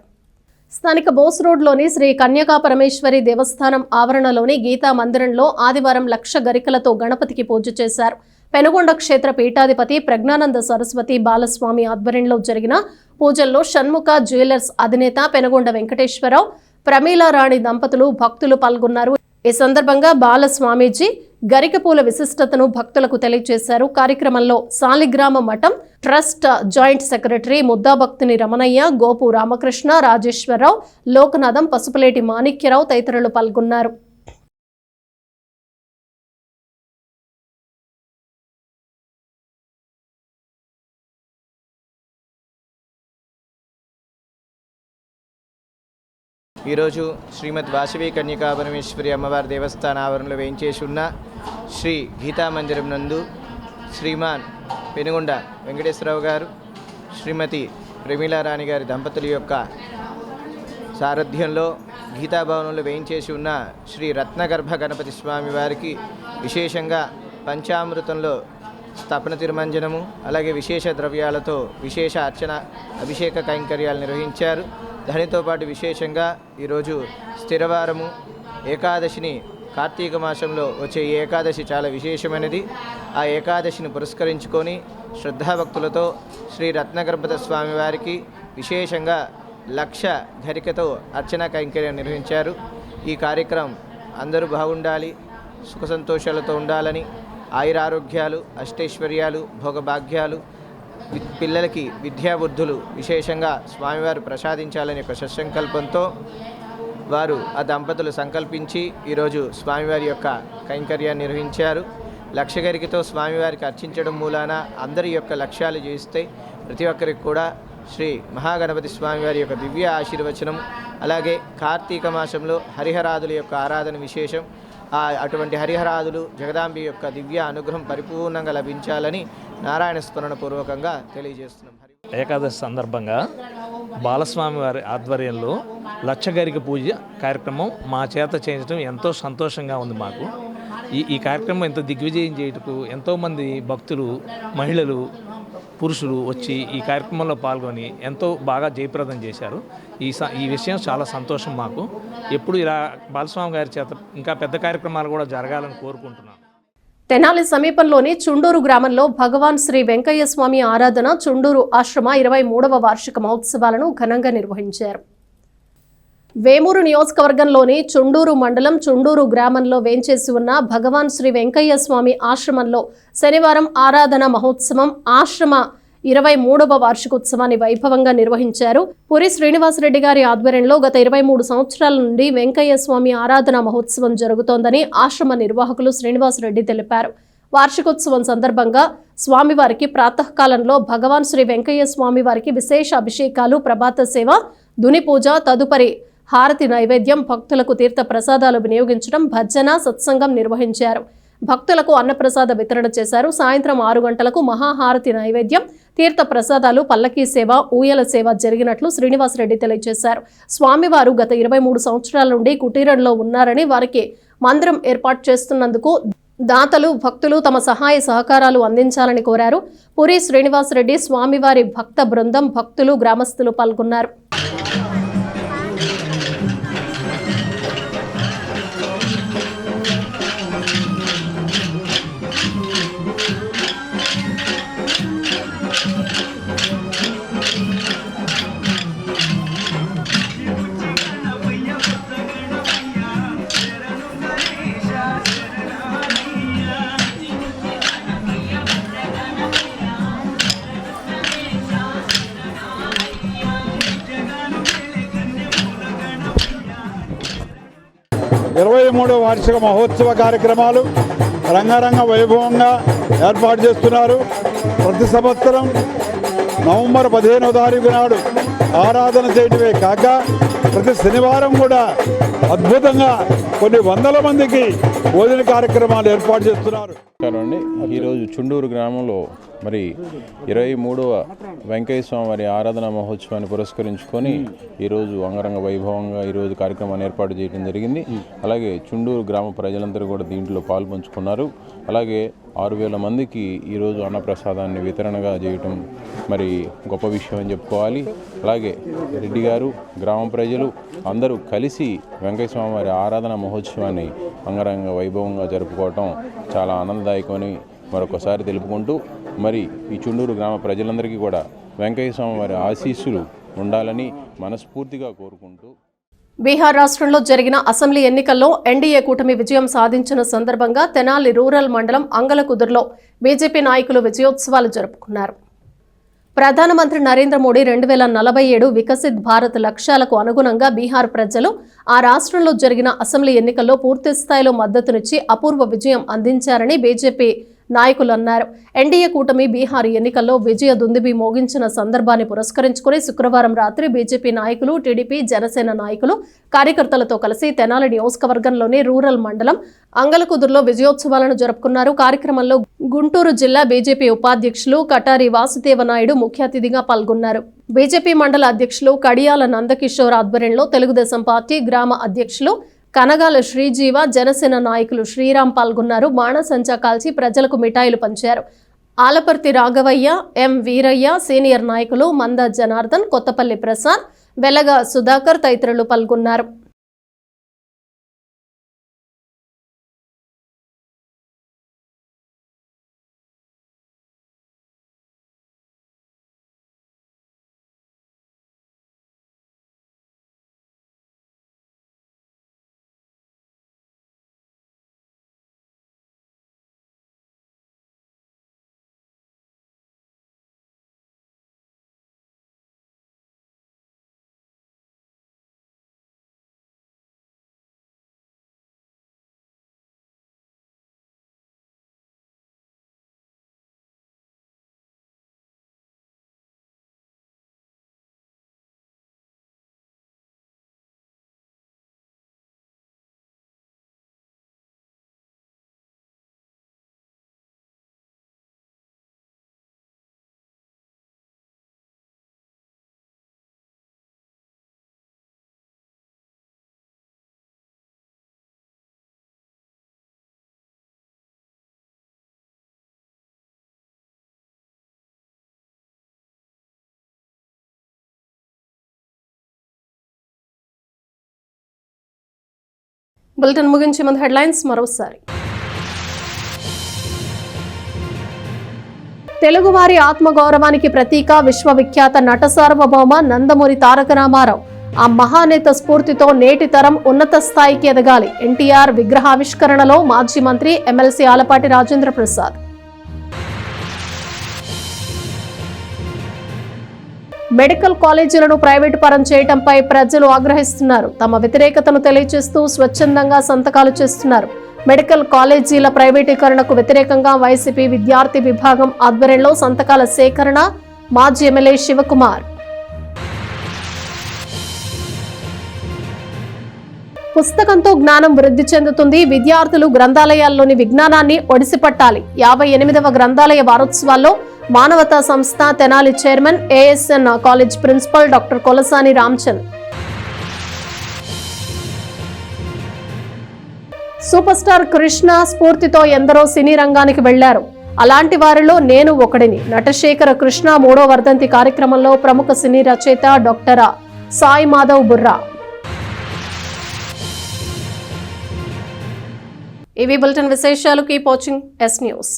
స్థానిక బోస్ రోడ్లోని శ్రీ కన్యకా పరమేశ్వరి దేవస్థానం ఆవరణలోని గీతా మందిరంలో ఆదివారం 1,00,000 గరికలతో గణపతికి పూజ చేశారు. పెనుగొండ క్షేత్ర పీఠాధిపతి ప్రజ్ఞానంద సరస్వతి బాలస్వామి ఆధ్వర్యంలో జరిగిన పూజల్లో షణ్ముఖ జ్యువెలర్స్ అధినేత పెనుగొండ వెంకటేశ్వరరావు, ప్రమీలారాణి దంపతులు, భక్తులు పాల్గొన్నారు. ఈ సందర్భంగా బాలస్వామీజీ గరికపూల విశిష్టతను భక్తులకు తెలియజేశారు. కార్యక్రమంలో Saligrama Matham trust joint secretary Muddabhaktini Ramanayya, Gopu Ramakrishna, Rajeswararao, Lokanatham, Pasupuleti Manikyarao తదితరులు పాల్గొన్నారు. ఈరోజు శ్రీమద్ వాసవి కన్యకా పరమేశ్వరి అమ్మవారి దేవస్థాన ఆవరణలో వేయించేసి ఉన్న శ్రీ గీతా మందిరం నందు శ్రీమాన్ పెనుగొండ వెంకటేశ్వరరావు గారు, శ్రీమతి ప్రమీలారాణి గారి దంపతుల యొక్క సారథ్యంలో గీతాభవనంలో వేయించేసి ఉన్న శ్రీ రత్నగర్భ గణపతి స్వామి వారికి విశేషంగా పంచామృతంలో స్థాపన తిరుమంజనము, అలాగే విశేష ద్రవ్యాలతో విశేష అర్చన, అభిషేక కైంకర్యాలు నిర్వహించారు. దానితో పాటు విశేషంగా ఈరోజు స్థిరవారము ఏకాదశిని, కార్తీక మాసంలో వచ్చే ఈ ఏకాదశి చాలా విశేషమైనది. ఆ ఏకాదశిని పురస్కరించుకొని శ్రద్ధాభక్తులతో శ్రీ రత్నగర్భ స్వామి వారికి విశేషంగా 1,00,000 గరికతో అర్చన కైంకర్యం నిర్వహించారు. ఈ కార్యక్రమం అందరూ బాగుండాలి, సుఖ సంతోషాలతో ఉండాలని, ఆయురారోగ్యాలు, అష్టైశ్వర్యాలు, భోగభాగ్యాలు, పిల్లలకి విద్యాబుద్ధులు విశేషంగా స్వామివారు ప్రసాదించాలని ఒక సత్సంకల్పంతో వారు ఆ దంపతులు సంకల్పించి ఈరోజు స్వామివారి యొక్క కైంకర్యాన్ని నిర్వహించారు. 1,00,000 గరికతో స్వామివారికి అర్చించడం మూలాన అందరి యొక్క లక్ష్యాలు జీవిస్తాయి. ప్రతి ఒక్కరికి కూడా శ్రీ మహాగణపతి స్వామివారి యొక్క దివ్య ఆశీర్వచనం, అలాగే కార్తీక మాసంలో హరిహరాదుల యొక్క ఆరాధన విశేషం. అటువంటి హరిహరాదులు జగదాంబి యొక్క దివ్య అనుగ్రహం పరిపూర్ణంగా లభించాలని నారాయణ స్మరణ పూర్వకంగా తెలియజేస్తున్నాం. ఏకాదశి సందర్భంగా బాలస్వామి వారి ఆధ్వర్యంలో లక్షగరిక పూజ కార్యక్రమం మా చేత చేయించడం ఎంతో సంతోషంగా ఉంది మాకు. ఈ కార్యక్రమం ఎంతో దిగ్విజయం చేయటకు ఎంతోమంది భక్తులు, మహిళలు, పురుషులు వచ్చి ఈ కార్యక్రమంలో పాల్గొని ఎంతో బాగా జయప్రదం చేశారు. ఈ విషయం చాలా సంతోషం మాకు. ఎప్పుడు ఇలా బాలస్వామి గారి చేత ఇంకా పెద్ద కార్యక్రమాలు కూడా జరగాలని కోరుకుంటున్నాను. తెనాలి సమీపంలోని చుండూరు గ్రామంలో భగవాన్ శ్రీ వెంకయ్య స్వామి ఆరాధన చుండూరు ఆశ్రమ 23వ వార్షిక మహోత్సవాలను ఘనంగా నిర్వహించారు. వేమూరు నియోజకవర్గంలోని చుండూరు మండలం చుండూరు గ్రామంలో వేంచేసి ఉన్న భగవాన్ శ్రీ వెంకయ్య స్వామి ఆశ్రమంలో శనివారం ఆరాధన మహోత్సవం ఆశ్రమ 23వ వార్షికోత్సవాన్ని వైభవంగా నిర్వహించారు. పురి శ్రీనివాసరెడ్డి గారి ఆధ్వర్యంలో గత 23 సంవత్సరాల నుండి వెంకయ్య స్వామి ఆరాధన మహోత్సవం జరుగుతోందని ఆశ్రమ నిర్వాహకులు శ్రీనివాసరెడ్డి తెలిపారు. వార్షికోత్సవం సందర్భంగా స్వామివారికి ప్రాతకాలంలో భగవాన్ శ్రీ వెంకయ్య స్వామివారికి విశేష అభిషేకాలు, ప్రభాత సేవ, దుని పూజ, తదుపరి హారతి నైవేద్యం, భక్తులకు తీర్థ ప్రసాదాలు వినియోగించడం, భజన, సత్సంగం నిర్వహించారు. భక్తులకు అన్నప్రసాద వితరణ చేశారు. సాయంత్రం 6 గంటలకు మహాహారతి నైవేద్యం, తీర్థ ప్రసాదాలు, పల్లకీ సేవ, ఊయల సేవ జరిగినట్లు శ్రీనివాసరెడ్డి తెలియజేశారు. స్వామివారు గత 23 సంవత్సరాల నుండి కుటీరంలో ఉన్నారని, వారికి మందిరం ఏర్పాటు చేస్తున్నందుకు దాతలు, భక్తులు తమ సహాయ సహకారాలు అందించాలని కోరారు. పురి శ్రీనివాసరెడ్డి, స్వామివారి భక్త బృందం, భక్తులు, గ్రామస్తులు పాల్గొన్నారు. మూడవ వార్షిక మహోత్సవ కార్యక్రమాలు రంగరంగ వైభవంగా ఏర్పాటు చేస్తున్నారు. ప్రతి సంవత్సరం నవంబర్ 15వ తారీఖు నాడు ఆరాధన చేయడమే కాక ప్రతి శనివారం కూడా అద్భుతంగా కొన్ని వందల మందికి భోజన కార్యక్రమాలు ఏర్పాటు చేస్తున్నారు. ఈరోజు చుండూరు గ్రామంలో మరి 23వ వెంకయ్య స్వామి వారి ఆరాధన మహోత్సవాన్ని పురస్కరించుకొని ఈరోజు అంగరంగ వైభవంగా ఈరోజు కార్యక్రమాన్ని ఏర్పాటు చేయడం జరిగింది. అలాగే చుండూరు గ్రామ ప్రజలందరూ కూడా దీంట్లో పాల్పంచుకున్నారు. అలాగే 6,000 మందికి ఈరోజు అన్నప్రసాదాన్ని వితరణగా చేయటం మరి గొప్ప విషయం అని చెప్పుకోవాలి. అలాగే రెడ్డి గారు, గ్రామ ప్రజలు అందరూ కలిసి వెంకయ్య స్వామి వారి ఆరాధన మహోత్సవాన్ని అంగరంగ వైభవంగా జరుపుకోవటం చాలా ఆనందదాయకమని మరొకసారి తెలుపుకుంటూ మరి ఈ చుండూరు గ్రామ ప్రజలందరికీ కూడా వెంకయ్య స్వామి వారి ఆశీస్సులు ఉండాలని మనస్ఫూర్తిగా కోరుకుంటూ బీహార్ రాష్ట్రంలో జరిగిన అసెంబ్లీ ఎన్నికల్లో ఎన్డీఏ కూటమి విజయం సాధించిన సందర్భంగా తెనాలి రూరల్ మండలం అంగలకుదురులో బీజేపీ నాయకులు విజయోత్సవాలు జరుపుకున్నారు. ప్రధానమంత్రి నరేంద్ర మోడీ 2047 వికసిత్ భారత్ లక్ష్యాలకు అనుగుణంగా బీహార్ ప్రజలు ఆ రాష్ట్రంలో జరిగిన అసెంబ్లీ ఎన్నికల్లో పూర్తిస్థాయిలో మద్దతునిచ్చి అపూర్వ విజయం అందించారని బీజేపీ నాయకులు అన్నారు. ఎన్డీఏ కూటమి బీహార్ ఎన్నికల్లో విజయ దుందుబి మోగించిన సందర్భాన్ని పురస్కరించుకుని శుక్రవారం రాత్రి బీజేపీ నాయకులు, టీడీపీ, జనసేన నాయకులు, కార్యకర్తలతో కలిసి తెనాలి నియోజకవర్గంలోని రూరల్ మండలం అంగలకుదురులో విజయోత్సవాలను జరుపుకున్నారు. కార్యక్రమంలో గుంటూరు జిల్లా బీజేపీ ఉపాధ్యక్షులు కటారి వాసుదేవ నాయుడు ముఖ్య అతిథిగా పాల్గొన్నారు. బీజేపీ మండల అధ్యక్షులు కడియాల నందకిషోర్ ఆధ్వర్యంలో తెలుగుదేశం పార్టీ గ్రామ అధ్యక్షులు కనగాల శ్రీజీవ, జనసేన నాయకులు శ్రీరామ్ పాల్గొన్నారు. బాణసంచా కాల్చి ప్రజలకు మిఠాయిలు పంచారు. ఆలపర్తి రాఘవయ్య, ఎం వీరయ్య, సీనియర్ నాయకులు మంద జనార్దన్, కొత్తపల్లి ప్రసాద్, వెలగ సుధాకర్ తదితరులు పాల్గొన్నారు. బులెటిన్ ముగించే ముందు హెడ్లైన్స్ మరోసారి. తెలుగువారి ఆత్మగౌరవానికి ప్రతీక విశ్వవిఖ్యాత నట సార్వభౌమ నందమూరి తారక రామారావు. ఆ మహానేత స్ఫూర్తితో నేటి తరం ఉన్నత స్థాయికి ఎదగాలి. ఎన్టీఆర్ విగ్రహావిష్కరణలో మాజీ మంత్రి ఎమ్మెల్సీ ఆలపాటి రాజేంద్ర ప్రసాద్. మెడికల్ కాలేజీలను ప్రైవేటు పరం చేయడంపై ప్రజలు ఆగ్రహిస్తున్నారు. తమ వ్యతిరేకతను తెలియజేస్తూ స్వచ్ఛందంగా సంతకాలు చేస్తున్నారు. మెడికల్ కాలేజీల ప్రైవేటీకరణకు వ్యతిరేకంగా వైసీపీ విద్యార్థి విభాగం ఆధ్వర్యంలో సంతకాల సేకరణ. మాజీ ఎమ్మెల్యే శివకుమార్. పుస్తకంతో జ్ఞానం వృద్ధి చెందుతుంది. విద్యార్థులు గ్రంథాలయాల్లోని విజ్ఞానాన్ని ఒడిసిపట్టాలి. 58వ గ్రంథాలయ వారోత్సవాల్లో మానవతా సంస్థ Tenali chairman ASN college principal doctor Kolasani Ramachand. Super star Krishna స్ఫూర్తితో ఎందరో సినీ రంగానికి వెళ్లారు. అలాంటి వారిలో నేను ఒకడిని. నటశేఖర కృష్ణ 3వ వర్ధంతి కార్యక్రమంలో ప్రముఖ సినీ రచయిత డాక్టర్ సాయి మాధవ్ బుర్రా. ఇవి బులెటిన్ విశేషాలు. Keep watching yes news.